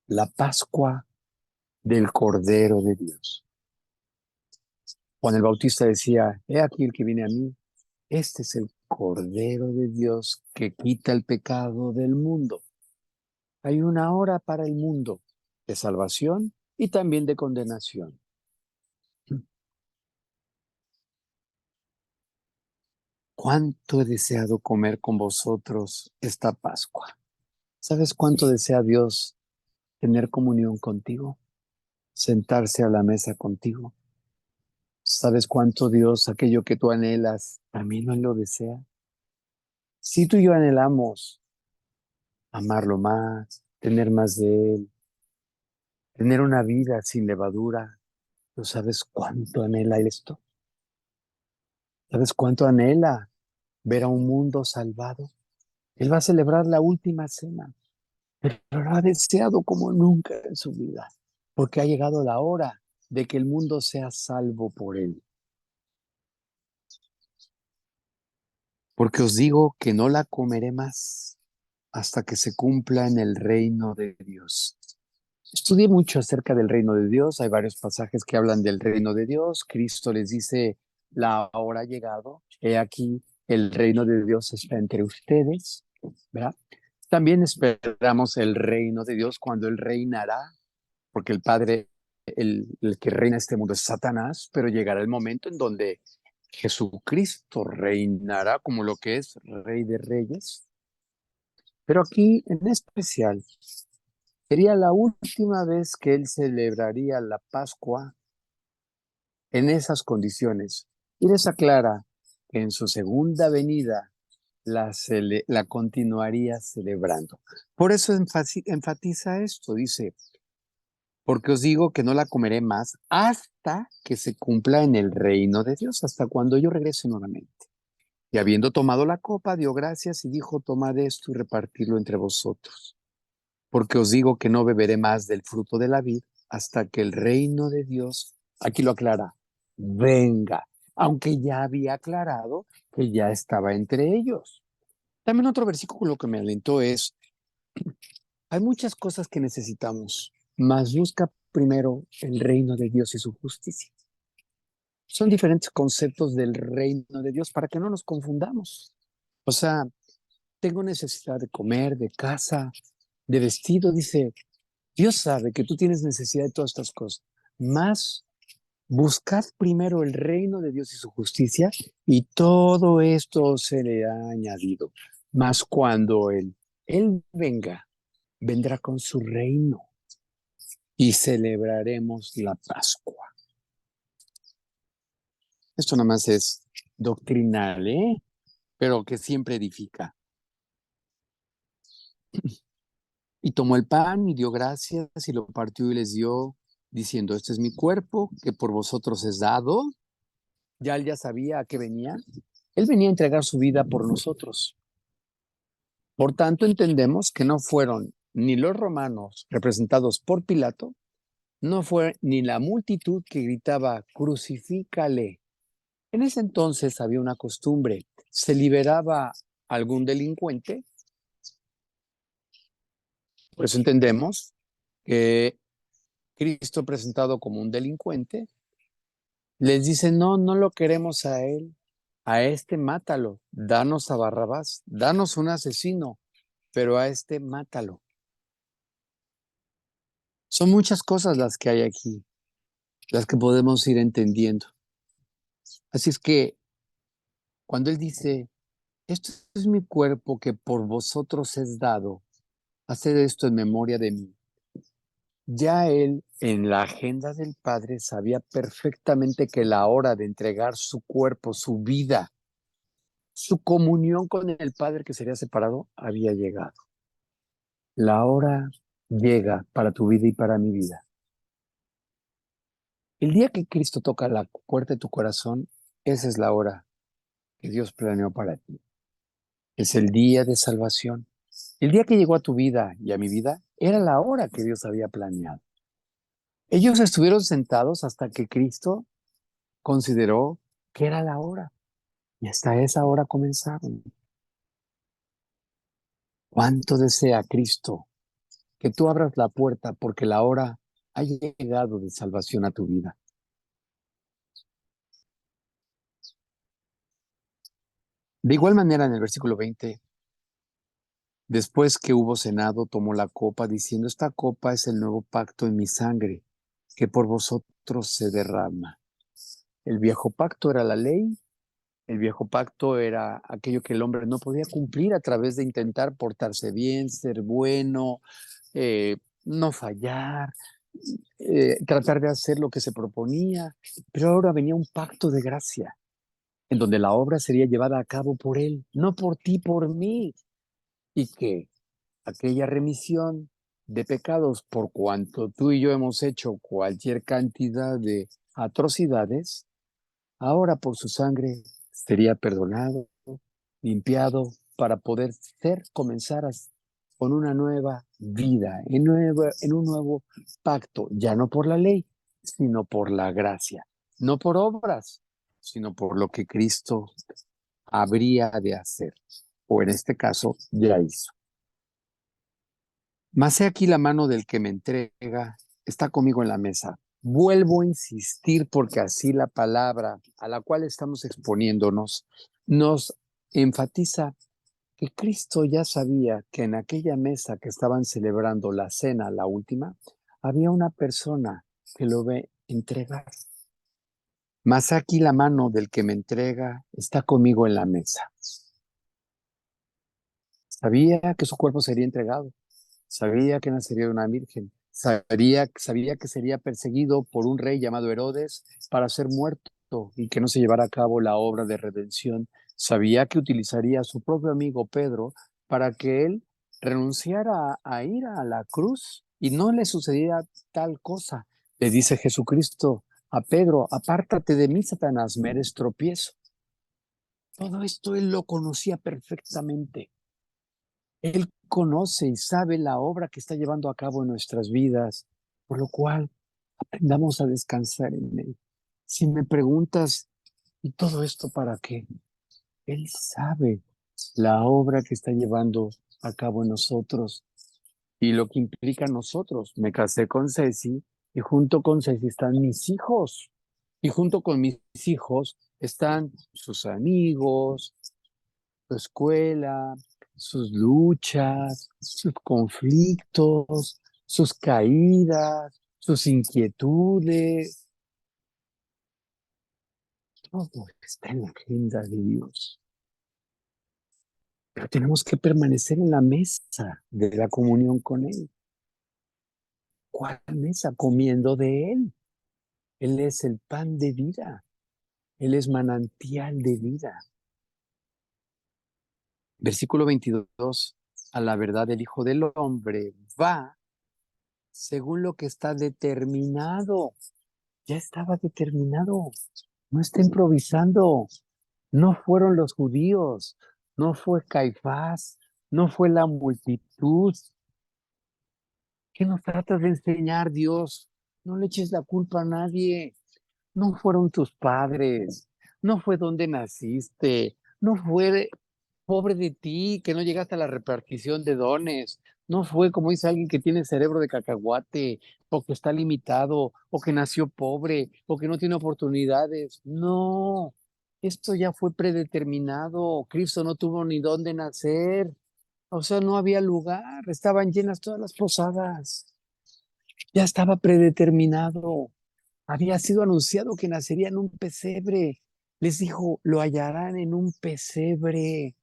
la Pascua del Cordero de Dios. Juan el Bautista decía, he aquí el que viene a mí, este es el Cordero de Dios que quita el pecado del mundo. Hay una hora para el mundo de salvación y también de condenación. ¿Cuánto he deseado comer con vosotros esta Pascua? ¿Sabes cuánto desea Dios tener comunión contigo? Sentarse a la mesa contigo. ¿Sabes cuánto Dios, aquello que tú anhelas, también no lo desea? Si tú y yo anhelamos amarlo más, tener más de Él, tener una vida sin levadura, ¿tú sabes cuánto anhela esto? ¿Sabes cuánto anhela ver a un mundo salvado? Él va a celebrar la última cena, pero lo ha deseado como nunca en su vida, porque ha llegado la hora de que el mundo sea salvo por Él. Porque os digo que no la comeré más hasta que se cumpla en el reino de Dios. Estudié mucho acerca del reino de Dios, hay varios pasajes que hablan del reino de Dios. Cristo les dice, la hora ha llegado, he aquí, el reino de Dios está entre ustedes, ¿verdad? También esperamos el reino de Dios cuando Él reinará, porque el Padre, el que reina este mundo es Satanás, pero llegará el momento en donde Jesucristo reinará como lo que es Rey de Reyes. Pero aquí en especial sería la última vez que Él celebraría la Pascua en esas condiciones. Y les aclara que en su segunda venida la continuaría celebrando. Por eso enfatiza esto, dice, porque os digo que no la comeré más hasta que se cumpla en el reino de Dios, hasta cuando yo regrese nuevamente. Y habiendo tomado la copa, dio gracias y dijo, tomad esto y repartidlo entre vosotros. Porque os digo que no beberé más del fruto de la vid hasta que el reino de Dios, aquí lo aclara, venga, aunque ya había aclarado que ya estaba entre ellos. También otro versículo que me alentó es, hay muchas cosas que necesitamos, mas busca primero el reino de Dios y su justicia. Son diferentes conceptos del reino de Dios para que no nos confundamos. O sea, tengo necesidad de comer, de casa, de vestido, dice, Dios sabe que tú tienes necesidad de todas estas cosas, mas buscad primero el reino de Dios y su justicia y todo esto se le ha añadido. Mas cuando Él venga, vendrá con su reino y celebraremos la Pascua. Esto nada más es doctrinal, ¿eh? Pero que siempre edifica. Y tomó el pan y dio gracias y lo partió y les dio, diciendo, este es mi cuerpo que por vosotros es dado. Ya él ya sabía a qué venía. Él venía a entregar su vida por nosotros. Por tanto, entendemos que no fueron ni los romanos representados por Pilato, no fue ni la multitud que gritaba, crucifícale. En ese entonces había una costumbre, se liberaba algún delincuente, por eso entendemos que Cristo presentado como un delincuente, les dice, no, no lo queremos a él, a este mátalo, danos a Barrabás, danos un asesino, pero a este mátalo. Son muchas cosas las que hay aquí, las que podemos ir entendiendo. Así es que cuando él dice, esto es mi cuerpo que por vosotros es dado, haced esto en memoria de mí. Ya él en la agenda del Padre sabía perfectamente que la hora de entregar su cuerpo, su vida, su comunión con el Padre que sería separado, había llegado. La hora llega para tu vida y para mi vida. El día que Cristo toca la puerta de tu corazón, esa es la hora que Dios planeó para ti. Es el día de salvación. El día que llegó a tu vida y a mi vida, era la hora que Dios había planeado. Ellos estuvieron sentados hasta que Cristo consideró que era la hora. Y hasta esa hora comenzaron. ¿Cuánto desea Cristo que tú abras la puerta porque la hora ha llegado de salvación a tu vida? De igual manera, en el versículo 20, después que hubo cenado, tomó la copa diciendo, esta copa es el nuevo pacto en mi sangre, que por vosotros se derrama. El viejo pacto era la ley, el viejo pacto era aquello que el hombre no podía cumplir a través de intentar portarse bien, ser bueno, no fallar, tratar de hacer lo que se proponía. Pero ahora venía un pacto de gracia, en donde la obra sería llevada a cabo por él, no por ti, por mí. Y que aquella remisión de pecados, por cuanto tú y yo hemos hecho cualquier cantidad de atrocidades, ahora por su sangre sería perdonado, limpiado, para poder comenzar con una nueva vida, en un nuevo pacto, ya no por la ley, sino por la gracia, no por obras, sino por lo que Cristo habría de hacer, o en este caso ya hizo. Mas he aquí la mano del que me entrega está conmigo en la mesa. Vuelvo a insistir porque así la palabra a la cual estamos exponiéndonos nos enfatiza que Cristo ya sabía que en aquella mesa que estaban celebrando la cena, la última, había una persona que lo ve entregar. Mas aquí la mano del que me entrega está conmigo en la mesa. Sabía que su cuerpo sería entregado, sabía que nacería de una virgen, sabía que sería perseguido por un rey llamado Herodes para ser muerto y que no se llevara a cabo la obra de redención. Sabía que utilizaría a su propio amigo Pedro para que él renunciara a ir a la cruz y no le sucediera tal cosa. Le dice Jesucristo a Pedro: apártate de mí, Satanás, me eres tropiezo. Todo esto él lo conocía perfectamente. Él conoce y sabe la obra que está llevando a cabo en nuestras vidas, por lo cual aprendamos a descansar en Él. Si me preguntas, ¿y todo esto para qué? Él sabe la obra que está llevando a cabo en nosotros y lo que implica a nosotros. Me casé con Ceci y junto con Ceci están mis hijos. Y junto con mis hijos están sus amigos, su escuela, sus luchas, sus conflictos, sus caídas, sus inquietudes. Todo está en la agenda de Dios. Pero tenemos que permanecer en la mesa de la comunión con Él. ¿Cuál mesa? Comiendo de Él. Él es el pan de vida. Él es manantial de vida. Versículo 22. A la verdad, el Hijo del Hombre va según lo que está determinado. Ya estaba determinado. No está improvisando. No fueron los judíos, no fue Caifás, no fue la multitud. ¿Qué nos tratas de enseñar, Dios? No le eches la culpa a nadie. No fueron tus padres, no fue donde naciste, no fue pobre de ti que no llegaste a la repartición de dones, no fue como dice alguien que tiene cerebro de cacahuate, o que está limitado, o que nació pobre, o que no tiene oportunidades. No, esto ya fue predeterminado. Cristo no tuvo ni dónde nacer, o sea, no había lugar, estaban llenas todas las posadas, ya estaba predeterminado. Había sido anunciado que nacería en un pesebre. Les dijo, lo hallarán en un pesebre.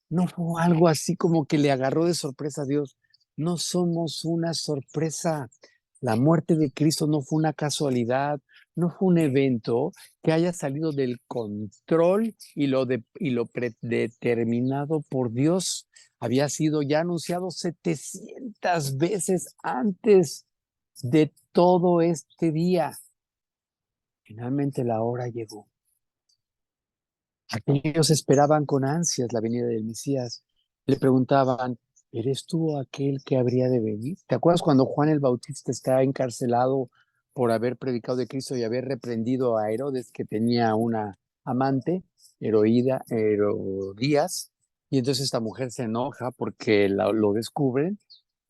No fue algo así como que le agarró de sorpresa a Dios. No somos una sorpresa. La muerte de Cristo no fue una casualidad, no fue un evento que haya salido del control y lo predeterminado por Dios. Había sido ya anunciado 700 veces antes de todo este día. Finalmente la hora llegó. Aquellos esperaban con ansias la venida del Mesías. Le preguntaban, ¿eres tú aquel que habría de venir? ¿Te acuerdas cuando Juan el Bautista está encarcelado por haber predicado de Cristo y haber reprendido a Herodes, que tenía una amante, Herodías? Y entonces esta mujer se enoja porque lo descubren.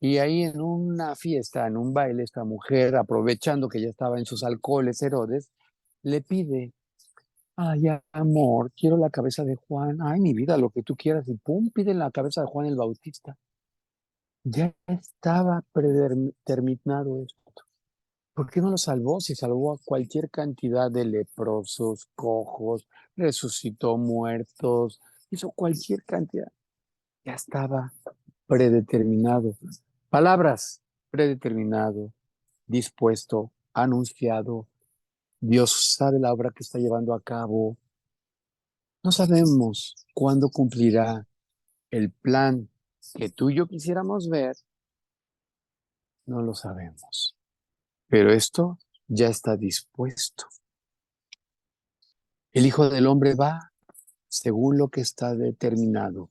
Y ahí en una fiesta, en un baile, esta mujer, aprovechando que ya estaba en sus alcoholes Herodes, le pide: ay, amor, quiero la cabeza de Juan. Ay, mi vida, lo que tú quieras. Y pum, piden la cabeza de Juan el Bautista. Ya estaba predeterminado esto. ¿Por qué no lo salvó? Si salvó a cualquier cantidad de leprosos, cojos, resucitó muertos, hizo cualquier cantidad. Ya estaba predeterminado. Palabras: predeterminado, dispuesto, anunciado. Dios sabe la obra que está llevando a cabo. No sabemos cuándo cumplirá el plan que tú y yo quisiéramos ver, no lo sabemos. Pero esto ya está dispuesto. El Hijo del Hombre va según lo que está determinado.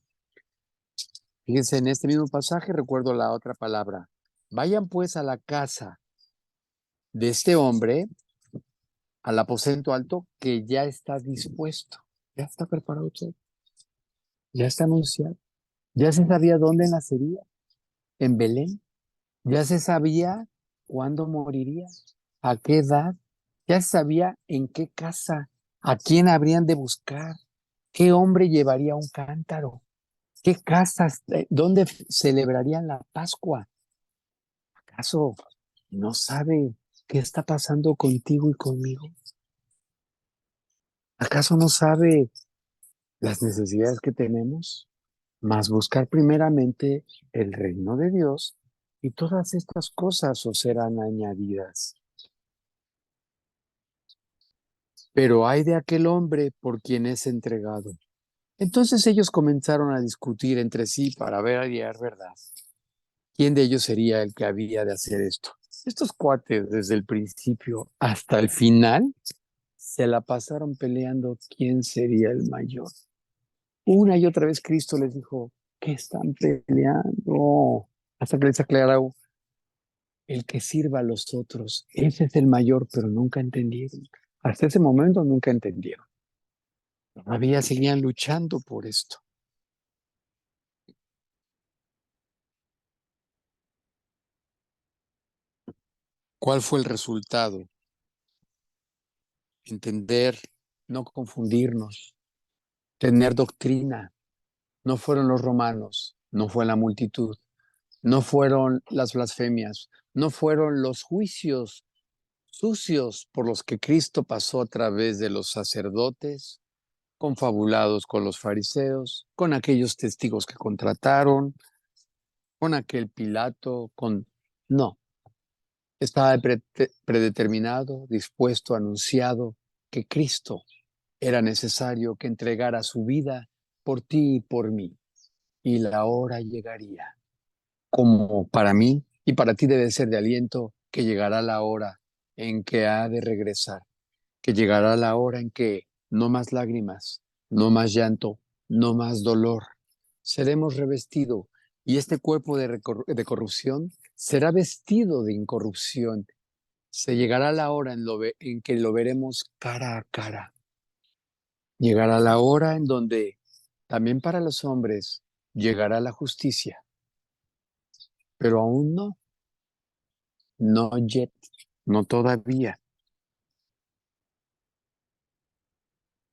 Fíjense, en este mismo pasaje recuerdo la otra palabra. Vayan pues a la casa de este hombre, al aposento alto, que ya está dispuesto. Ya está preparado todo. Ya está anunciado. Ya se sabía dónde nacería, en Belén. Ya se sabía cuándo moriría. ¿A qué edad? Ya sabía en qué casa, a quién habrían de buscar, qué hombre llevaría un cántaro, qué casas, dónde celebrarían la Pascua. ¿Acaso no sabe qué está pasando contigo y conmigo? ¿Acaso no sabe las necesidades que tenemos? Mas buscar primeramente el reino de Dios y todas estas cosas os serán añadidas. Pero ay de aquel hombre por quien es entregado. Entonces ellos comenzaron a discutir entre sí para ver hallar verdad. ¿Quién de ellos sería el que había de hacer esto? Estos cuates desde el principio hasta el final se la pasaron peleando quién sería el mayor. Una y otra vez Cristo les dijo, ¿qué están peleando? Hasta que les aclaró, el que sirva a los otros, ese es el mayor, pero nunca entendieron. Hasta ese momento nunca entendieron. Todavía seguían luchando por esto. ¿Cuál fue el resultado? Entender, no confundirnos, tener doctrina. No fueron los romanos, no fue la multitud, no fueron las blasfemias, no fueron los juicios sucios por los que Cristo pasó a través de los sacerdotes, confabulados con los fariseos, con aquellos testigos que contrataron, con aquel Pilato, con... No, estaba predeterminado, dispuesto, anunciado que Cristo era necesario que entregara su vida por ti y por mí, y la hora llegaría. Como para mí y para ti debe ser de aliento, que llegará la hora en que ha de regresar, que llegará la hora en que no más lágrimas, no más llanto, no más dolor. Seremos revestidos y este cuerpo de corrupción será vestido de incorrupción. Se llegará la hora en que lo veremos cara a cara. Llegará la hora en donde también para los hombres llegará la justicia, pero aún no, no yet, no todavía.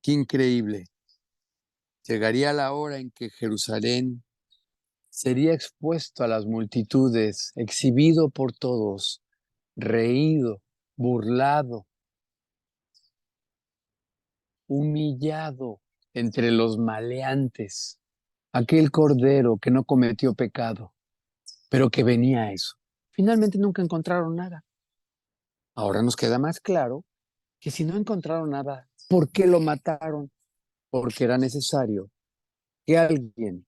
Qué increíble. Llegaría la hora en que Jerusalén sería expuesto a las multitudes, exhibido por todos, reído, burlado, humillado entre los maleantes, aquel cordero que no cometió pecado, pero que venía a eso. Finalmente nunca encontraron nada. Ahora nos queda más claro que si no encontraron nada, ¿por qué lo mataron? Porque era necesario que alguien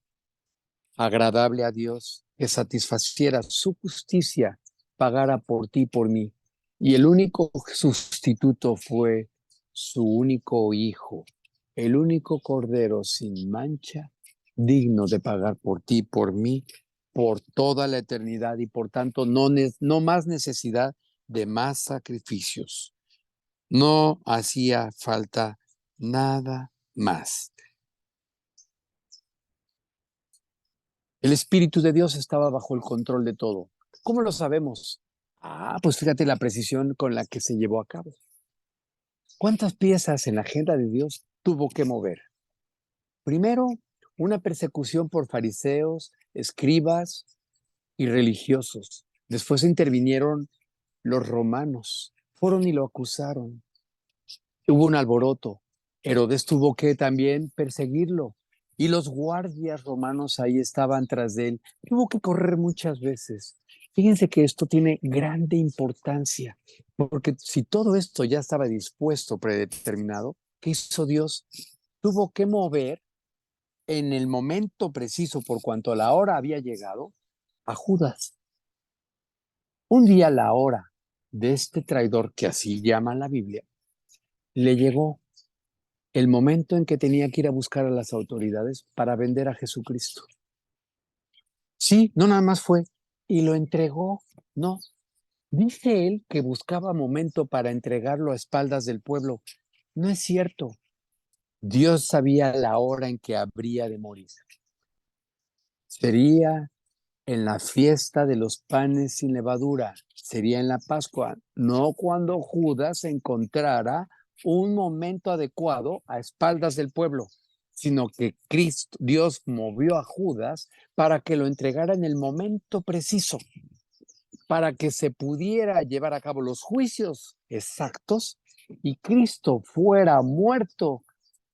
agradable a Dios, que satisfaciera su justicia, pagara por ti y por mí. Y el único sustituto fue su único hijo, el único cordero sin mancha, digno de pagar por ti y por mí, por toda la eternidad, y por tanto no más necesidad de más sacrificios. No hacía falta nada más. El Espíritu de Dios estaba bajo el control de todo. ¿Cómo lo sabemos? Pues fíjate la precisión con la que se llevó a cabo. ¿Cuántas piezas en la agenda de Dios tuvo que mover? Primero, una persecución por fariseos, escribas y religiosos. Después intervinieron los romanos. Fueron y lo acusaron. Hubo un alboroto. Herodes tuvo que también perseguirlo. Y los guardias romanos ahí estaban tras de él. Tuvo que correr muchas veces. Fíjense que esto tiene grande importancia, porque si todo esto ya estaba dispuesto, predeterminado, ¿qué hizo Dios? Tuvo que mover en el momento preciso, por cuanto la hora había llegado, a Judas. Un día la hora de este traidor, que así llama la Biblia, le llegó el momento en que tenía que ir a buscar a las autoridades para vender a Jesucristo. Sí, no nada más fue y lo entregó, no. Dice él que buscaba momento para entregarlo a espaldas del pueblo. No es cierto. Dios sabía la hora en que habría de morir. Sería en la fiesta de los panes sin levadura, sería en la Pascua, no cuando Judas encontrara un momento adecuado a espaldas del pueblo, sino que Cristo, Dios movió a Judas para que lo entregara en el momento preciso, para que se pudiera llevar a cabo los juicios exactos y Cristo fuera muerto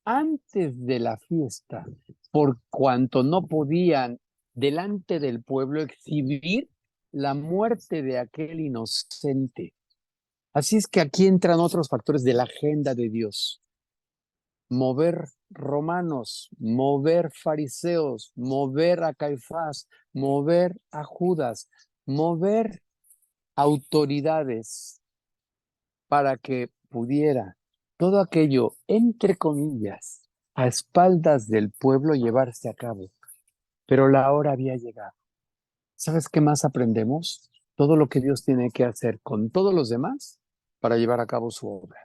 antes de la fiesta, por cuanto no podían delante del pueblo exhibir la muerte de aquel inocente. Así es que aquí entran otros factores de la agenda de Dios. Mover romanos, mover fariseos, mover a Caifás, mover a Judas, mover autoridades para que pudiera todo aquello, entre comillas, a espaldas del pueblo llevarse a cabo. Pero la hora había llegado. ¿Sabes qué más aprendemos? Todo lo que Dios tiene que hacer con todos los demás para llevar a cabo su obra.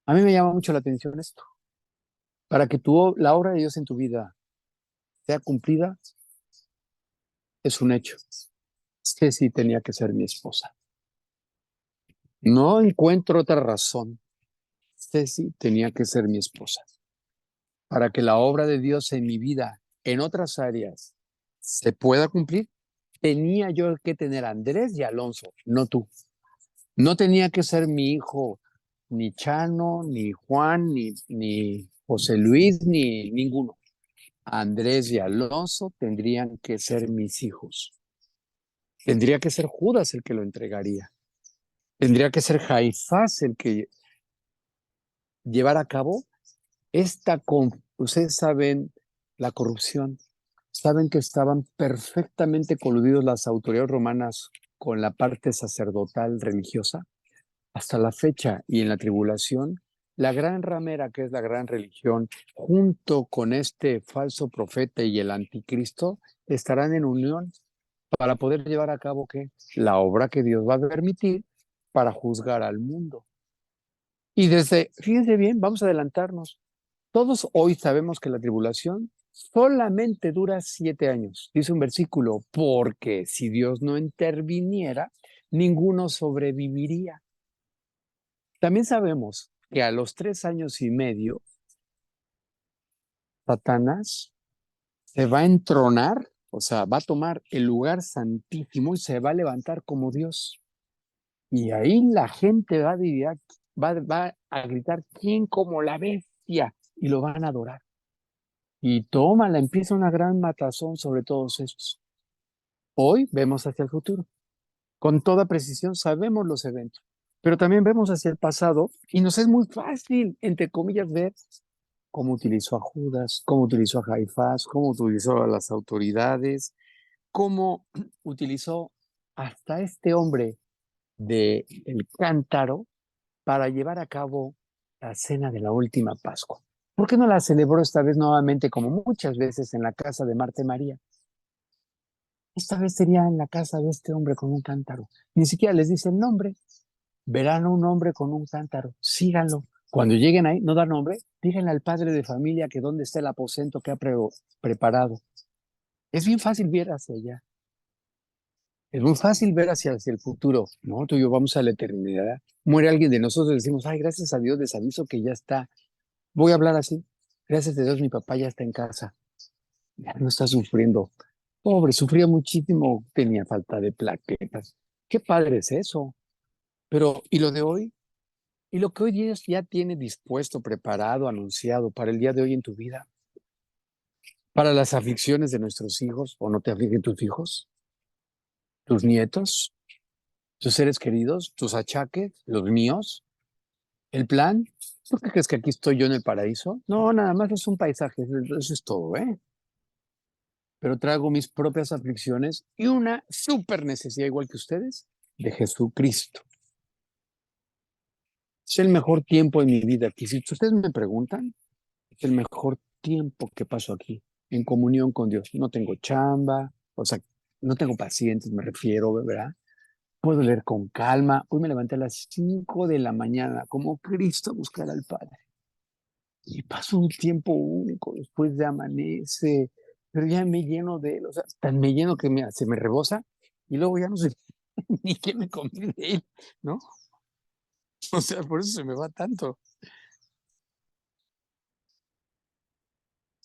A mí me llama mucho la atención esto. Para que la obra de Dios en tu vida sea cumplida, es un hecho. Ceci tenía que ser mi esposa. No encuentro otra razón. Ceci tenía que ser mi esposa. Para que la obra de Dios en mi vida, en otras áreas, se pueda cumplir, tenía yo que tener a Andrés y a Alonso, no tú. No tenía que ser mi hijo, ni Chano, ni Juan, ni José Luis, ni ninguno. Andrés y Alonso tendrían que ser mis hijos. Tendría que ser Judas el que lo entregaría. Tendría que ser Caifás el que llevara a cabo ustedes saben la corrupción, saben que estaban perfectamente coludidos las autoridades romanas con la parte sacerdotal religiosa. Hasta la fecha y en la tribulación, la gran ramera, que es la gran religión, junto con este falso profeta y el anticristo, estarán en unión para poder llevar a cabo ¿qué? La obra que Dios va a permitir para juzgar al mundo. Y fíjense bien, vamos a adelantarnos. Todos hoy sabemos que la tribulación solamente dura 7 años. Dice un versículo, porque si Dios no interviniera, ninguno sobreviviría. También sabemos que a los 3 años y medio, Satanás se va a entronar, o sea, va a tomar el lugar santísimo y se va a levantar como Dios. Y ahí la gente va a gritar, ¿quién como la bestia? Y lo van a adorar. Y tómala, empieza una gran matazón sobre todos estos. Hoy vemos hacia el futuro. Con toda precisión sabemos los eventos, pero también vemos hacia el pasado y nos es muy fácil, entre comillas, ver cómo utilizó a Judas, cómo utilizó a Caifás, cómo utilizó a las autoridades, cómo utilizó hasta este hombre del cántaro para llevar a cabo la cena de la última Pascua. ¿Por qué no la celebró esta vez nuevamente como muchas veces en la casa de Marta y María? Esta vez sería en la casa de este hombre con un cántaro. Ni siquiera les dice el nombre. Verán a un hombre con un cántaro, síganlo. Cuando lleguen ahí, no da nombre, díganle al padre de familia que dónde está el aposento que ha preparado. Es bien fácil ver hacia allá. Es muy fácil ver hacia el futuro. No, tú y yo vamos a la eternidad. Muere alguien de nosotros y decimos, ay, gracias a Dios les aviso que ya está. Voy a hablar así. Gracias a Dios mi papá ya está en casa. Ya no está sufriendo. Pobre, sufría muchísimo, tenía falta de plaquetas. Qué padre es eso. Pero, ¿y lo de hoy? ¿Y lo que hoy Dios ya tiene dispuesto, preparado, anunciado para el día de hoy en tu vida? Para las aflicciones de nuestros hijos, o no te afligen tus hijos, tus nietos, tus seres queridos, tus achaques, los míos, el plan. ¿Tú qué crees que aquí estoy yo en el paraíso? No, nada más es un paisaje, eso es todo, ¿eh? Pero traigo mis propias aflicciones y una súper necesidad, igual que ustedes, de Jesucristo. Es el mejor tiempo de mi vida aquí. Si ustedes me preguntan, es el mejor tiempo que paso aquí, en comunión con Dios. No tengo chamba, o sea, no tengo pacientes, me refiero, ¿verdad? Puedo leer con calma. Hoy me levanté a las 5 de la mañana, como Cristo, a buscar al Padre. Y paso un tiempo único, después de amanece, pero ya me lleno de él, o sea, tan me lleno que se me rebosa y luego ya no sé ni qué me comí de él, ¿no? O sea, por eso se me va tanto.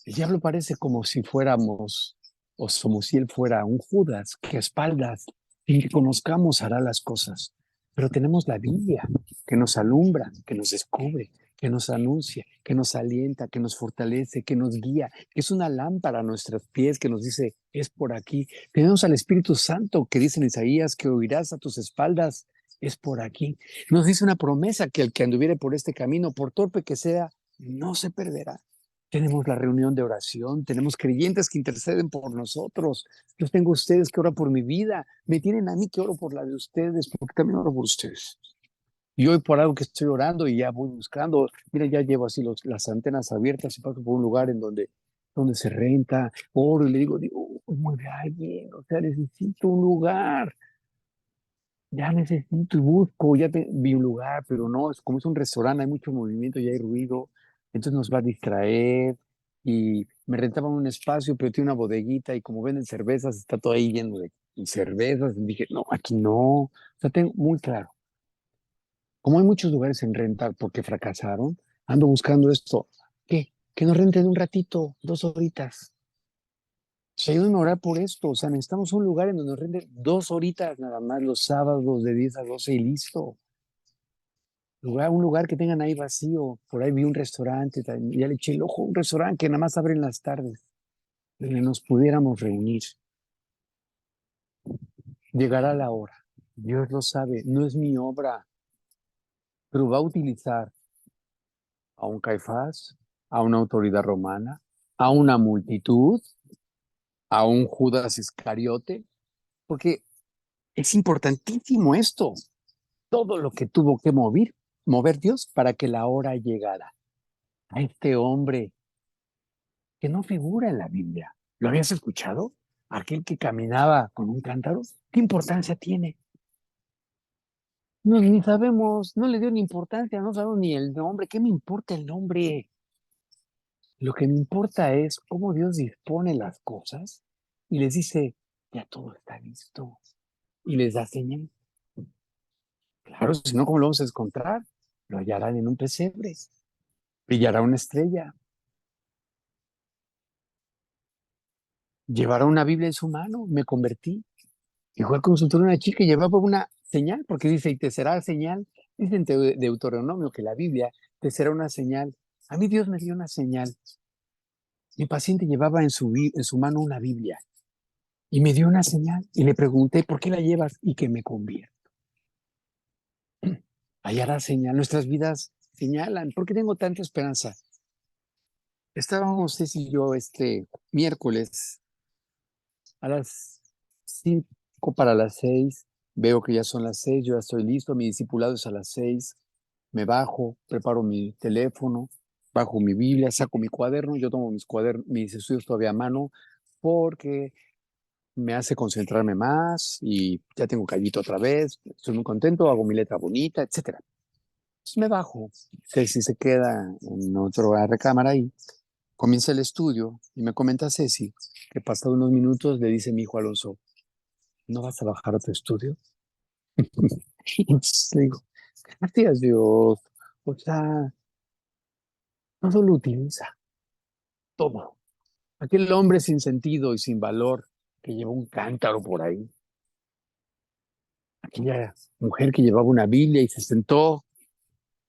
El diablo parece como si fuéramos, o como si él fuera un Judas, que a espaldas, sin que conozcamos, hará las cosas. Pero tenemos la Biblia, que nos alumbra, que nos descubre, que nos anuncia, que nos alienta, que nos fortalece, que nos guía, que es una lámpara a nuestros pies, que nos dice, es por aquí. Tenemos al Espíritu Santo, que dice en Isaías, que oirás a tus espaldas, es por aquí. Nos dice una promesa, que el que anduviere por este camino, por torpe que sea, no se perderá. Tenemos la reunión de oración, tenemos creyentes que interceden por nosotros. Yo tengo ustedes que oran por mi vida, me tienen a mí que oro por la de ustedes, porque también oro por ustedes. Y hoy por algo que estoy orando y ya voy buscando, mira, ya llevo así las antenas abiertas y paso por un lugar donde se renta, oro y le digo, mueve a alguien, o sea, necesito un lugar, ya necesito y busco, vi un lugar, pero no, es como es un restaurante, hay mucho movimiento y hay ruido, entonces nos va a distraer. Y me rentaban un espacio, pero tiene una bodeguita y como venden cervezas, está todo ahí lleno de cervezas. Y dije, no, aquí no. O sea, tengo muy claro. Como hay muchos lugares en renta porque fracasaron, ando buscando esto. ¿Qué? Que nos renten un ratito, 2 horitas. Se ayuden a orar por esto. O sea, necesitamos un lugar en donde nos renten 2 horitas nada más los sábados de 10 a 12 y listo. Un lugar que tengan ahí vacío. Por ahí vi un restaurante, ya le eché el ojo, un restaurante que nada más abre en las tardes, donde nos pudiéramos reunir. Llegará la hora. Dios lo sabe, no es mi obra, pero va a utilizar a un Caifás, a una autoridad romana, a una multitud, a un Judas Iscariote, porque es importantísimo esto, todo lo que tuvo que mover Dios para que la hora llegara a este hombre que no figura en la Biblia. ¿Lo habías escuchado? Aquel que caminaba con un cántaro. ¿Qué importancia tiene? No, ni sabemos, no le dio ni importancia, no sabemos ni el nombre. ¿Qué me importa el nombre? Lo que me importa es cómo Dios dispone las cosas y les dice, ya todo está listo. Y les da señal. Claro, si no, ¿cómo lo vamos a encontrar? Lo hallarán en un pesebre. Brillará una estrella. Llevará una Biblia en su mano. Me convertí. Y fue a consultar a una chica y llevaba una señal, porque dice, y te será señal. Dice en Deuteronomio que la Biblia te será una señal. A mí Dios me dio una señal. Mi paciente llevaba en su mano una Biblia y me dio una señal y le pregunté, ¿por qué la llevas? Y que me convierta. Hallará señal. Nuestras vidas señalan. ¿Por qué tengo tanta esperanza? Estábamos Ceci y yo este miércoles a las 5 para las 6. Veo que ya son las 6, yo ya estoy listo. Mi discipulado es a las 6. Me bajo, preparo mi teléfono, bajo mi Biblia, saco mi cuaderno. Yo tomo mis estudios todavía a mano porque me hace concentrarme más y ya tengo callito otra vez. Estoy muy contento, hago mi letra bonita, etcétera. Entonces me bajo. Ceci se queda en otra recámara ahí. Comienza el estudio y me comenta Ceci que pasado unos minutos le dice mi hijo Alonso, ¿no vas a bajar a tu estudio? Y entonces le digo, gracias Dios. O sea, no solo utiliza todo. Aquel hombre sin sentido y sin valor que llevó un cántaro por ahí. Aquella mujer que llevaba una Biblia y se sentó.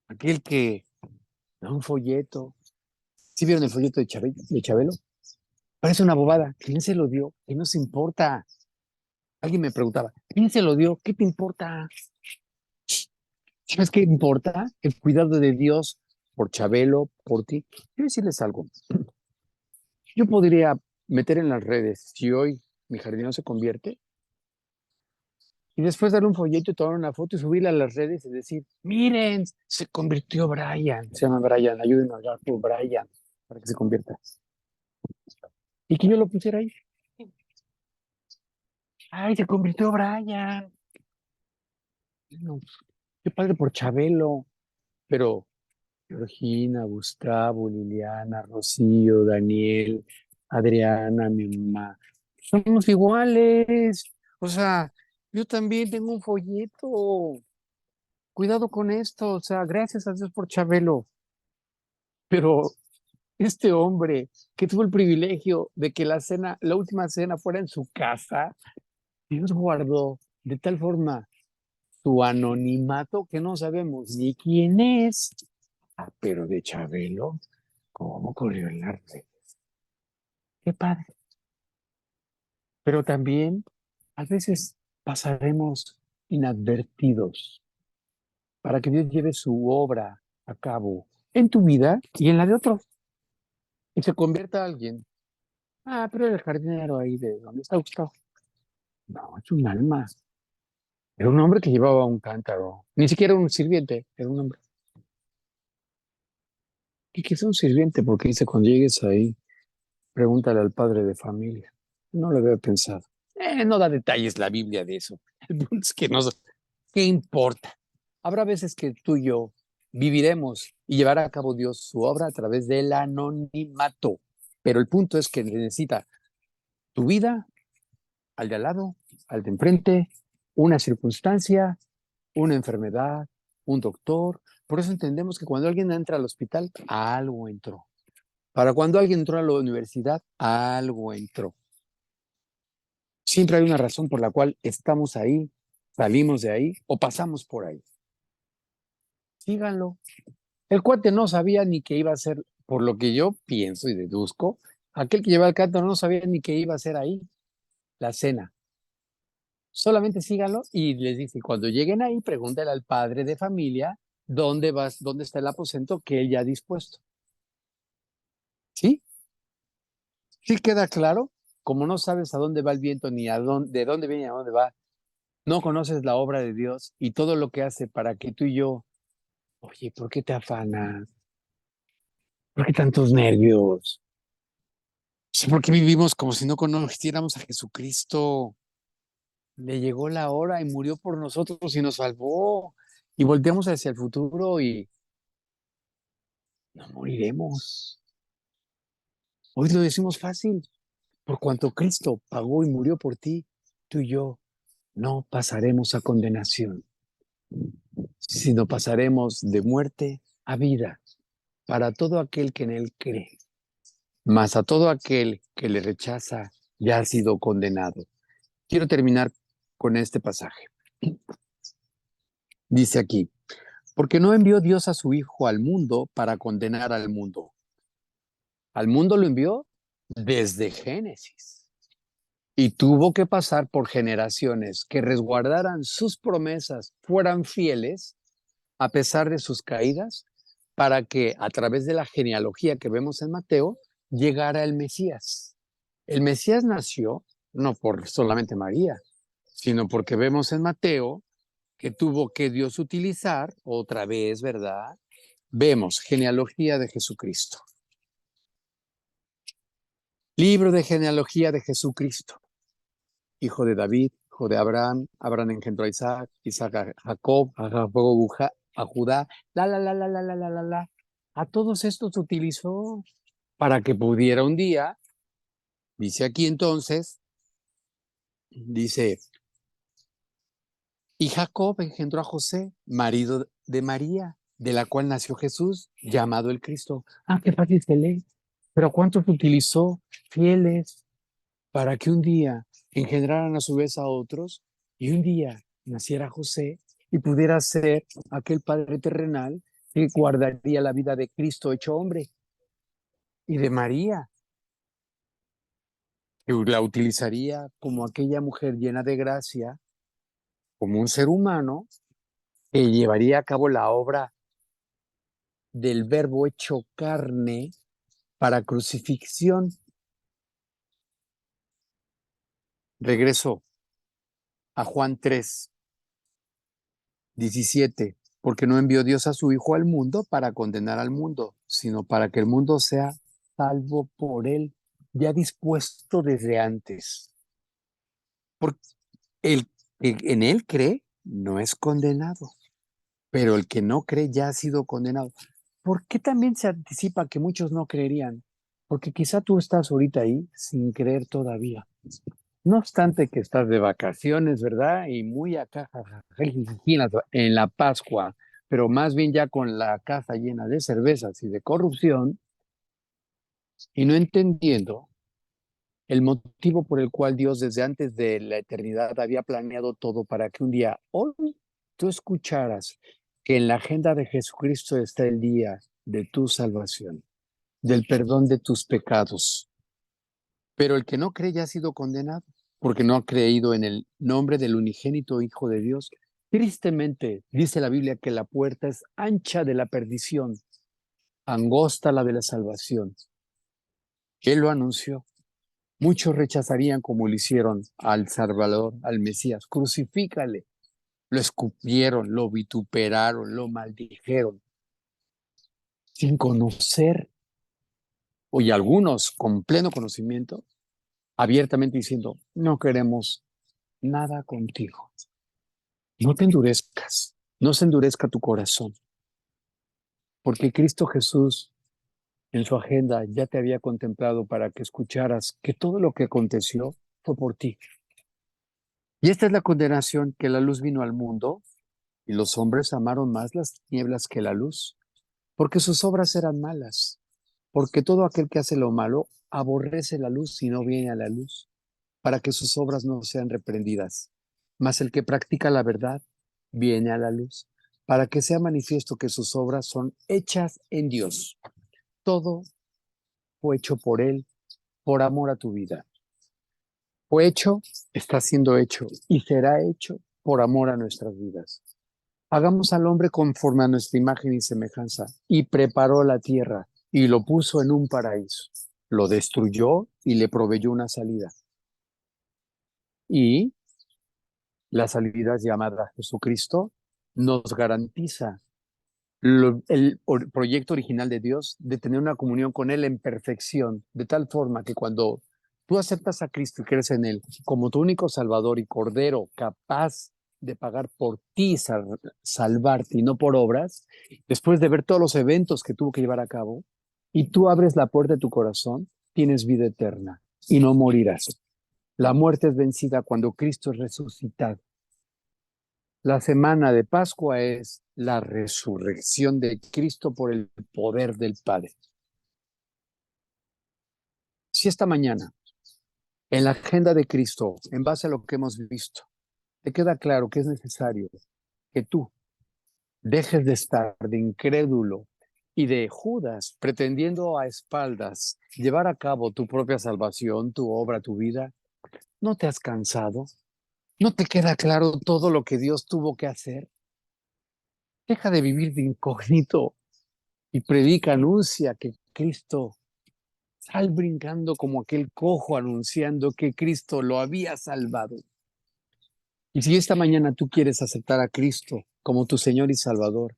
Aquel que da un folleto. ¿Sí vieron el folleto de Chabelo? Parece una bobada. ¿Quién se lo dio? ¿Qué nos importa? Alguien me preguntaba, ¿quién se lo dio? ¿Qué te importa? ¿Sabes qué importa? El cuidado de Dios por Chabelo, por ti. Quiero decirles algo. Yo podría meter en las redes, si hoy mi jardinero se convierte, y después darle un folleto y tomar una foto y subirla a las redes y decir, miren, se convirtió Brian. Se llama Brian, ayúdenme a hablar por Brian para que se convierta. Y que yo lo pusiera ahí. Ay, se convirtió Brian. Bueno, qué padre por Chabelo, pero Georgina, Gustavo, Liliana, Rocío, Daniel, Adriana, mi mamá, somos iguales. O sea, yo también tengo un folleto. Cuidado con esto. O sea, gracias a Dios por Chabelo. Pero este hombre que tuvo el privilegio de que la última cena fuera en su casa, Dios guardó de tal forma su anonimato que no sabemos ni quién es. Ah, pero de Chabelo, ¿cómo corrió el arte? Qué padre. Pero también a veces pasaremos inadvertidos para que Dios lleve su obra a cabo en tu vida y en la de otros y se convierta a alguien. Ah, pero el jardinero ahí de donde está Gustavo. No, es un alma. Era un hombre que llevaba un cántaro. Ni siquiera un sirviente, era un hombre. ¿Y qué es un sirviente? Porque dice, cuando llegues ahí, pregúntale al padre de familia. No lo había pensado. No da detalles la Biblia de eso. El punto es que no, ¿qué importa? Habrá veces que tú y yo viviremos y llevará a cabo Dios su obra a través del anonimato. Pero el punto es que necesita tu vida, al de al lado, al de enfrente, una circunstancia, una enfermedad, un doctor. Por eso entendemos que cuando alguien entra al hospital, algo entró. Para cuando alguien entró a la universidad, algo entró. Siempre hay una razón por la cual estamos ahí, salimos de ahí o pasamos por ahí. Síganlo. El cuate no sabía ni qué iba a hacer, por lo que yo pienso y deduzco, aquel que lleva el cántaro no sabía ni qué iba a hacer ahí, la cena. Solamente síganlo y les dice, cuando lleguen ahí, pregúntale al padre de familia dónde está el aposento que él ya ha dispuesto. ¿Sí? ¿Sí queda claro? Como no sabes a dónde va el viento ni de dónde viene y a dónde va, no conoces la obra de Dios y todo lo que hace para que tú y yo, oye, ¿por qué te afanas? ¿Por qué tantos nervios? Sí, ¿por qué vivimos como si no conociéramos a Jesucristo? Le llegó la hora y murió por nosotros y nos salvó. Y volteamos hacia el futuro y no moriremos. Hoy lo decimos fácil. Por cuanto Cristo pagó y murió por ti, tú y yo no pasaremos a condenación, sino pasaremos de muerte a vida para todo aquel que en él cree. Mas a todo aquel que le rechaza ya ha sido condenado. Quiero terminar con este pasaje. Dice aquí, porque no envió Dios a su Hijo al mundo para condenar al mundo. Al mundo lo envió desde Génesis. Y tuvo que pasar por generaciones que resguardaran sus promesas, fueran fieles a pesar de sus caídas, para que a través de la genealogía que vemos en Mateo, llegara el Mesías. El Mesías nació no por solamente María, sino porque vemos en Mateo que tuvo que Dios utilizar, otra vez, ¿verdad? Vemos genealogía de Jesucristo. Libro de genealogía de Jesucristo. Hijo de David, hijo de Abraham, Abraham engendró a Isaac, Isaac a Jacob, a Jacob a Judá, la. A todos estos utilizó para que pudiera un día, dice aquí entonces, dice, y Jacob engendró a José, marido de María, de la cual nació Jesús, llamado el Cristo. Ah, qué fácil se lee. Pero ¿cuántos utilizó fieles para que un día engendraran a su vez a otros y un día naciera José y pudiera ser aquel Padre terrenal que guardaría la vida de Cristo hecho hombre y de María, que la utilizaría como aquella mujer llena de gracia, como un ser humano que llevaría a cabo la obra del verbo hecho carne para crucifixión. Regreso a Juan 3:17, porque no envió Dios a su Hijo al mundo para condenar al mundo, sino para que el mundo sea salvo por él, ya dispuesto desde antes. Porque el que en él cree no es condenado, pero el que no cree ya ha sido condenado. ¿Por qué también se anticipa que muchos no creerían? Porque quizá tú estás ahorita ahí sin creer todavía. No obstante que estás de vacaciones, ¿verdad? Y muy acá en la Pascua, pero más bien ya con la casa llena de cervezas y de corrupción, y no entendiendo el motivo por el cual Dios desde antes de la eternidad había planeado todo para que un día, hoy, tú escucharas que en la agenda de Jesucristo está el día de tu salvación, del perdón de tus pecados. Pero el que no cree ya ha sido condenado, porque no ha creído en el nombre del unigénito Hijo de Dios. Tristemente, dice la Biblia que la puerta es ancha de la perdición, angosta la de la salvación. Él lo anunció. Muchos rechazarían como lo hicieron al Salvador, al Mesías. Crucifícale. Lo escupieron, lo vituperaron, lo maldijeron, sin conocer, y algunos con pleno conocimiento, abiertamente diciendo, no queremos nada contigo. No te endurezcas, no se endurezca tu corazón, porque Cristo Jesús en su agenda ya te había contemplado para que escucharas que todo lo que aconteció fue por ti. Y esta es la condenación, que la luz vino al mundo y los hombres amaron más las tinieblas que la luz, porque sus obras eran malas, porque todo aquel que hace lo malo aborrece la luz y no viene a la luz, para que sus obras no sean reprendidas. Mas el que practica la verdad viene a la luz, para que sea manifiesto que sus obras son hechas en Dios. Todo fue hecho por Él, por amor a tu vida. Fue hecho, está siendo hecho y será hecho por amor a nuestras vidas. Hagamos al hombre conforme a nuestra imagen y semejanza, y preparó la tierra y lo puso en un paraíso. Lo destruyó y le proveyó una salida. Y la salida llamada Jesucristo nos garantiza el proyecto original de Dios de tener una comunión con Él en perfección, de tal forma que cuando tú aceptas a Cristo y crees en Él como tu único Salvador y Cordero capaz de pagar por ti, salvarte y no por obras, después de ver todos los eventos que tuvo que llevar a cabo, y tú abres la puerta de tu corazón, tienes vida eterna y no morirás. La muerte es vencida cuando Cristo es resucitado. La semana de Pascua es la resurrección de Cristo por el poder del Padre. Si esta mañana, en la agenda de Cristo, en base a lo que hemos visto, te queda claro que es necesario que tú dejes de estar de incrédulo y de Judas, pretendiendo a espaldas llevar a cabo tu propia salvación, tu obra, tu vida, ¿no te has cansado? ¿No te queda claro todo lo que Dios tuvo que hacer? Deja de vivir de incógnito y predica, anuncia que Cristo, sal brincando como aquel cojo anunciando que Cristo lo había salvado. Y si esta mañana tú quieres aceptar a Cristo como tu Señor y Salvador,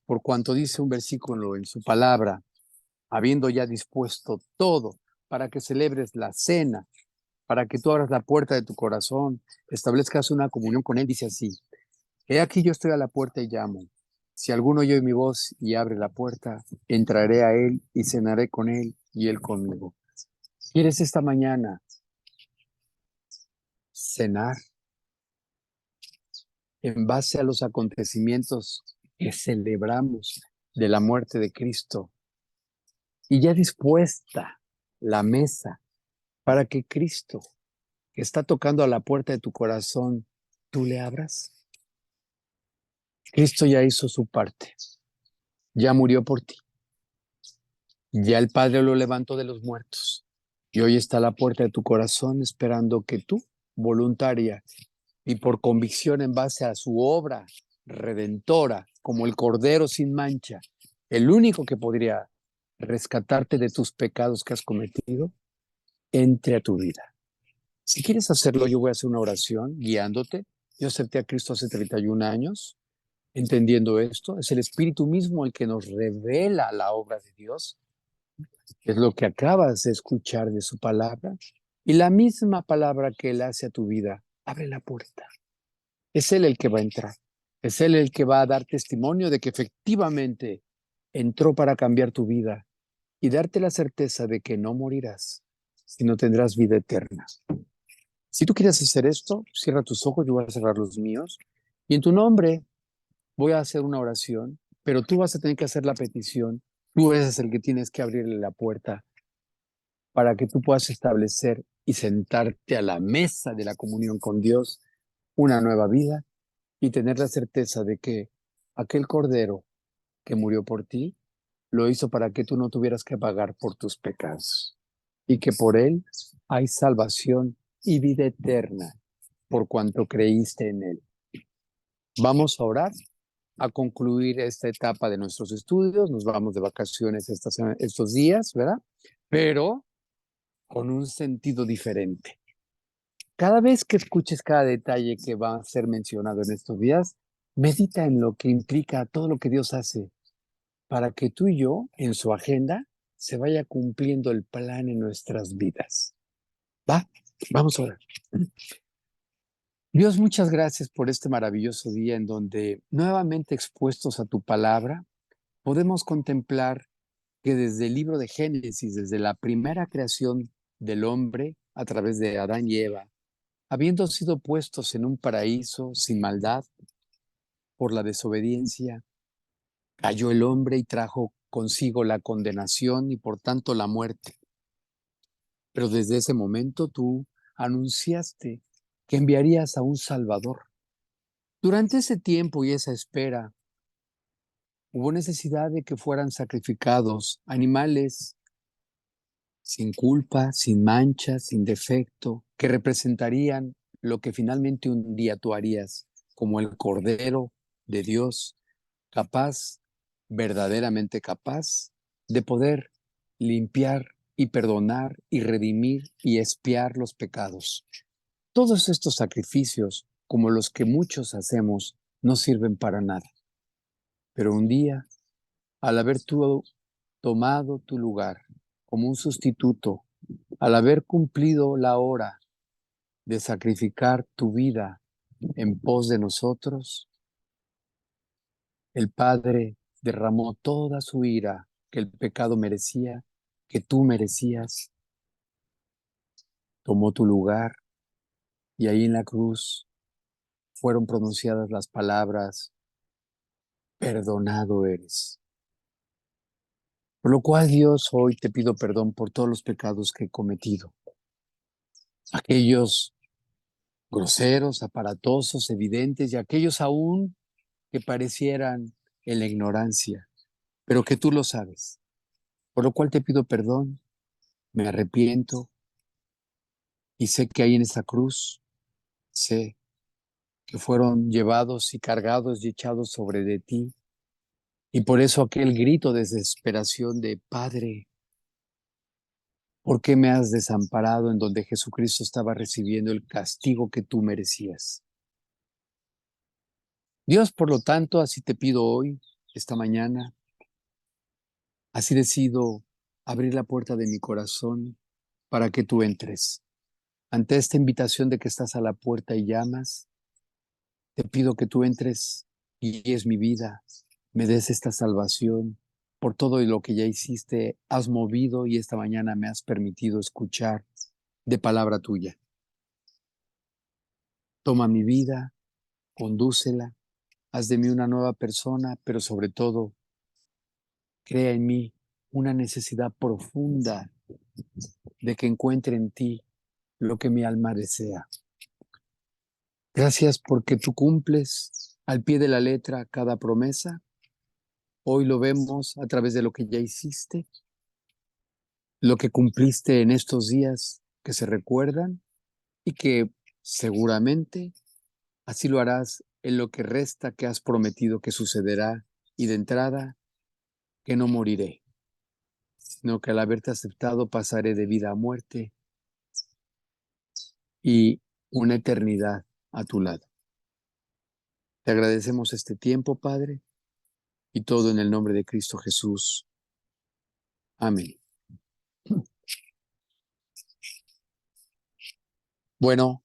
por cuanto dice un versículo en su palabra, habiendo ya dispuesto todo para que celebres la cena, para que tú abras la puerta de tu corazón, establezcas una comunión con Él, dice así, he aquí yo estoy a la puerta y llamo. Si alguno oye mi voz y abre la puerta, entraré a Él y cenaré con Él y Él conmigo. ¿Quieres esta mañana cenar en base a los acontecimientos que celebramos de la muerte de Cristo? Y ya dispuesta la mesa para que Cristo, que está tocando a la puerta de tu corazón, tú le abras. Cristo ya hizo su parte, ya murió por ti, ya el Padre lo levantó de los muertos y hoy está a la puerta de tu corazón esperando que tú, voluntaria y por convicción en base a su obra redentora, como el Cordero sin mancha, el único que podría rescatarte de tus pecados que has cometido, entre a tu vida. Si quieres hacerlo, yo voy a hacer una oración guiándote. Yo acepté a Cristo hace 31 años, entendiendo esto. Es el Espíritu mismo el que nos revela la obra de Dios. Es lo que acabas de escuchar de su palabra. Y la misma palabra que Él hace a tu vida, abre la puerta. Es Él el que va a entrar. Es Él el que va a dar testimonio de que efectivamente entró para cambiar tu vida y darte la certeza de que no morirás, sino tendrás vida eterna. Si tú quieres hacer esto, cierra tus ojos, yo voy a cerrar los míos, y en tu nombre voy a hacer una oración, pero tú vas a tener que hacer la petición. Tú eres el que tienes que abrirle la puerta para que tú puedas establecer y sentarte a la mesa de la comunión con Dios, una nueva vida, y tener la certeza de que aquel Cordero que murió por ti, lo hizo para que tú no tuvieras que pagar por tus pecados, y que por él hay salvación y vida eterna, por cuanto creíste en él. Vamos a orar, a concluir esta etapa de nuestros estudios. Nos vamos de vacaciones estos días, ¿verdad? Pero con un sentido diferente. Cada vez que escuches cada detalle que va a ser mencionado en estos días, medita en lo que implica todo lo que Dios hace para que tú y yo, en su agenda, se vaya cumpliendo el plan en nuestras vidas. ¿Va? Vamos a orar. Dios, muchas gracias por este maravilloso día en donde, nuevamente expuestos a tu palabra, podemos contemplar que desde el libro de Génesis, desde la primera creación del hombre a través de Adán y Eva, habiendo sido puestos en un paraíso sin maldad por la desobediencia, cayó el hombre y trajo consigo la condenación y por tanto la muerte. Pero desde ese momento tú anunciaste que enviarías a un Salvador. Durante ese tiempo y esa espera, hubo necesidad de que fueran sacrificados animales sin culpa, sin mancha, sin defecto, que representarían lo que finalmente un día tú harías como el Cordero de Dios, capaz, verdaderamente capaz, de poder limpiar y perdonar y redimir y expiar los pecados. Todos estos sacrificios, como los que muchos hacemos, no sirven para nada. Pero un día, al haber tú tomado tu lugar como un sustituto, al haber cumplido la hora de sacrificar tu vida en pos de nosotros, el Padre derramó toda su ira que el pecado merecía, que tú merecías, tomó tu lugar y ahí en la cruz fueron pronunciadas las palabras, perdonado eres. Por lo cual, Dios, hoy te pido perdón por todos los pecados que he cometido. Aquellos groseros, aparatosos, evidentes y aquellos aún que parecieran en la ignorancia, pero que tú lo sabes. Por lo cual te pido perdón, me arrepiento y sé que ahí en esa cruz, sé que fueron llevados y cargados y echados sobre de ti. Y por eso aquel grito de desesperación de Padre, ¿por qué me has desamparado en donde Jesucristo estaba recibiendo el castigo que tú merecías? Dios, por lo tanto, así te pido hoy, esta mañana, así decido abrir la puerta de mi corazón para que tú entres. Ante esta invitación de que estás a la puerta y llamas, te pido que tú entres y guíes mi vida, me des esta salvación por todo lo que ya hiciste, has movido y esta mañana me has permitido escuchar de palabra tuya. Toma mi vida, condúcela, haz de mí una nueva persona, pero sobre todo, crea en mí una necesidad profunda de que encuentre en ti lo que mi alma desea. Gracias porque tú cumples al pie de la letra cada promesa. Hoy lo vemos a través de lo que ya hiciste, lo que cumpliste en estos días que se recuerdan y que seguramente así lo harás en lo que resta que has prometido que sucederá y de entrada que no moriré, sino que al haberte aceptado pasaré de vida a muerte y una eternidad a tu lado. Te agradecemos este tiempo, Padre, y todo en el nombre de Cristo Jesús. Amén. Bueno,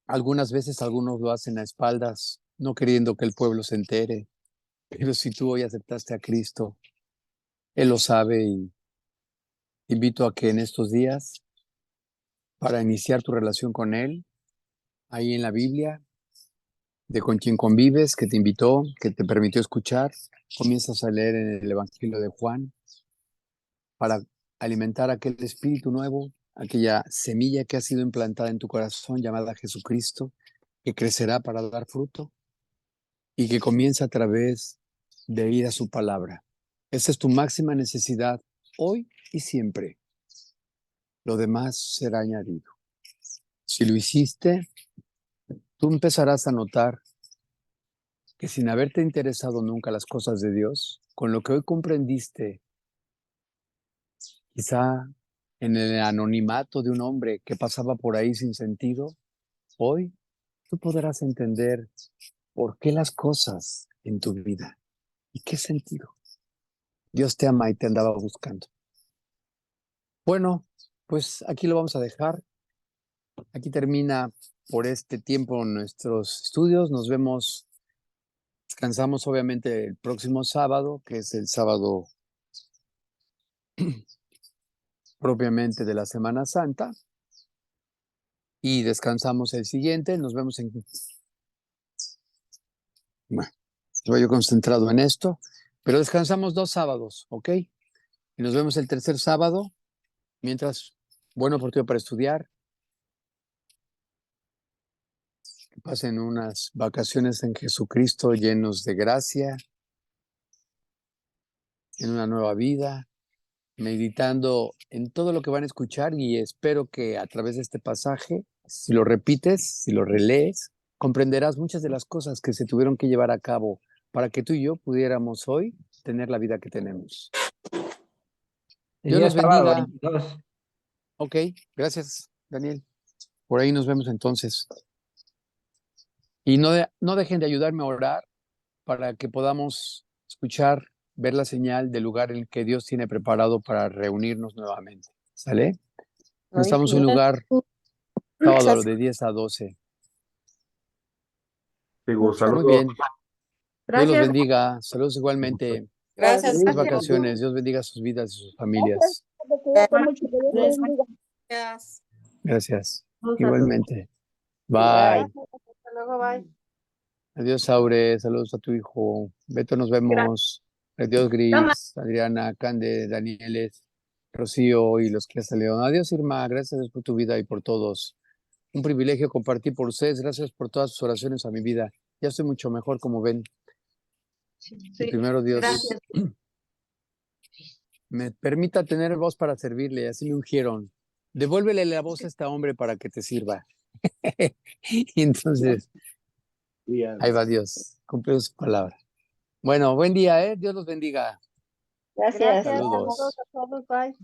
algunas veces algunos lo hacen a espaldas, no queriendo que el pueblo se entere, Pero si tú hoy aceptaste a Cristo, Él lo sabe y invito a que en estos días, para iniciar tu relación con Él, ahí en la Biblia, de con quien convives, que te invitó, que te permitió escuchar, comienzas a leer en el Evangelio de Juan para alimentar aquel espíritu nuevo, aquella semilla que ha sido implantada en tu corazón llamada Jesucristo, que crecerá para dar fruto y que comienza a través de ir a su palabra. Esa es tu máxima necesidad hoy y siempre. Lo demás será añadido. Si lo hiciste, tú empezarás a notar que sin haberte interesado nunca las cosas de Dios, con lo que hoy comprendiste, quizá en el anonimato de un hombre que pasaba por ahí sin sentido, hoy tú podrás entender por qué las cosas en tu vida y qué sentido. Dios te ama y te andaba buscando. Bueno, pues aquí lo vamos a dejar. Aquí termina por este tiempo nuestros estudios. Nos vemos, descansamos obviamente el próximo sábado, que es el sábado propiamente de la Semana Santa. Y descansamos el siguiente. Nos vemos en... Bueno, estoy yo concentrado en esto, pero descansamos 2 sábados, ¿ok? Y nos vemos el tercer sábado. Mientras, buena oportunidad para estudiar. Que pasen unas vacaciones en Jesucristo llenos de gracia, en una nueva vida, meditando en todo lo que van a escuchar y espero que a través de este pasaje, si lo repites, si lo relees, comprenderás muchas de las cosas que se tuvieron que llevar a cabo para que tú y yo pudiéramos hoy tener la vida que tenemos. El Dios día los sábado bendiga. 22. Ok, gracias, Daniel. Por ahí nos vemos entonces. Y no dejen de ayudarme a orar para que podamos escuchar, ver la señal del lugar en el que Dios tiene preparado para reunirnos nuevamente. ¿Sale? Estamos en un lugar sábado de 10 a 12. Digo, Muy saludos. bien. Dios los Gracias. bendiga. Saludos igualmente. Gracias. Felices vacaciones. Dios bendiga sus vidas y sus familias. Gracias. Gracias. Igualmente. Bye. Hasta luego, bye. Adiós, Aure. Saludos a tu hijo. Beto, nos vemos. Adiós, Gris, Adriana, Cande, Danieles, Rocío y los que ya salieron. Adiós, Irma. Gracias por tu vida y por todos. Un privilegio compartir por ustedes. Gracias por todas sus oraciones a mi vida. Ya estoy mucho mejor, como ven. Y primero Dios Gracias. me permita tener voz para servirle. Así me ungieron. Devuélvele la voz a este hombre para que te sirva. Y entonces, ahí va Dios. Cumplió su palabra. Bueno, buen día, ¿eh? Dios los bendiga. Gracias. Saludos. A todos, bye.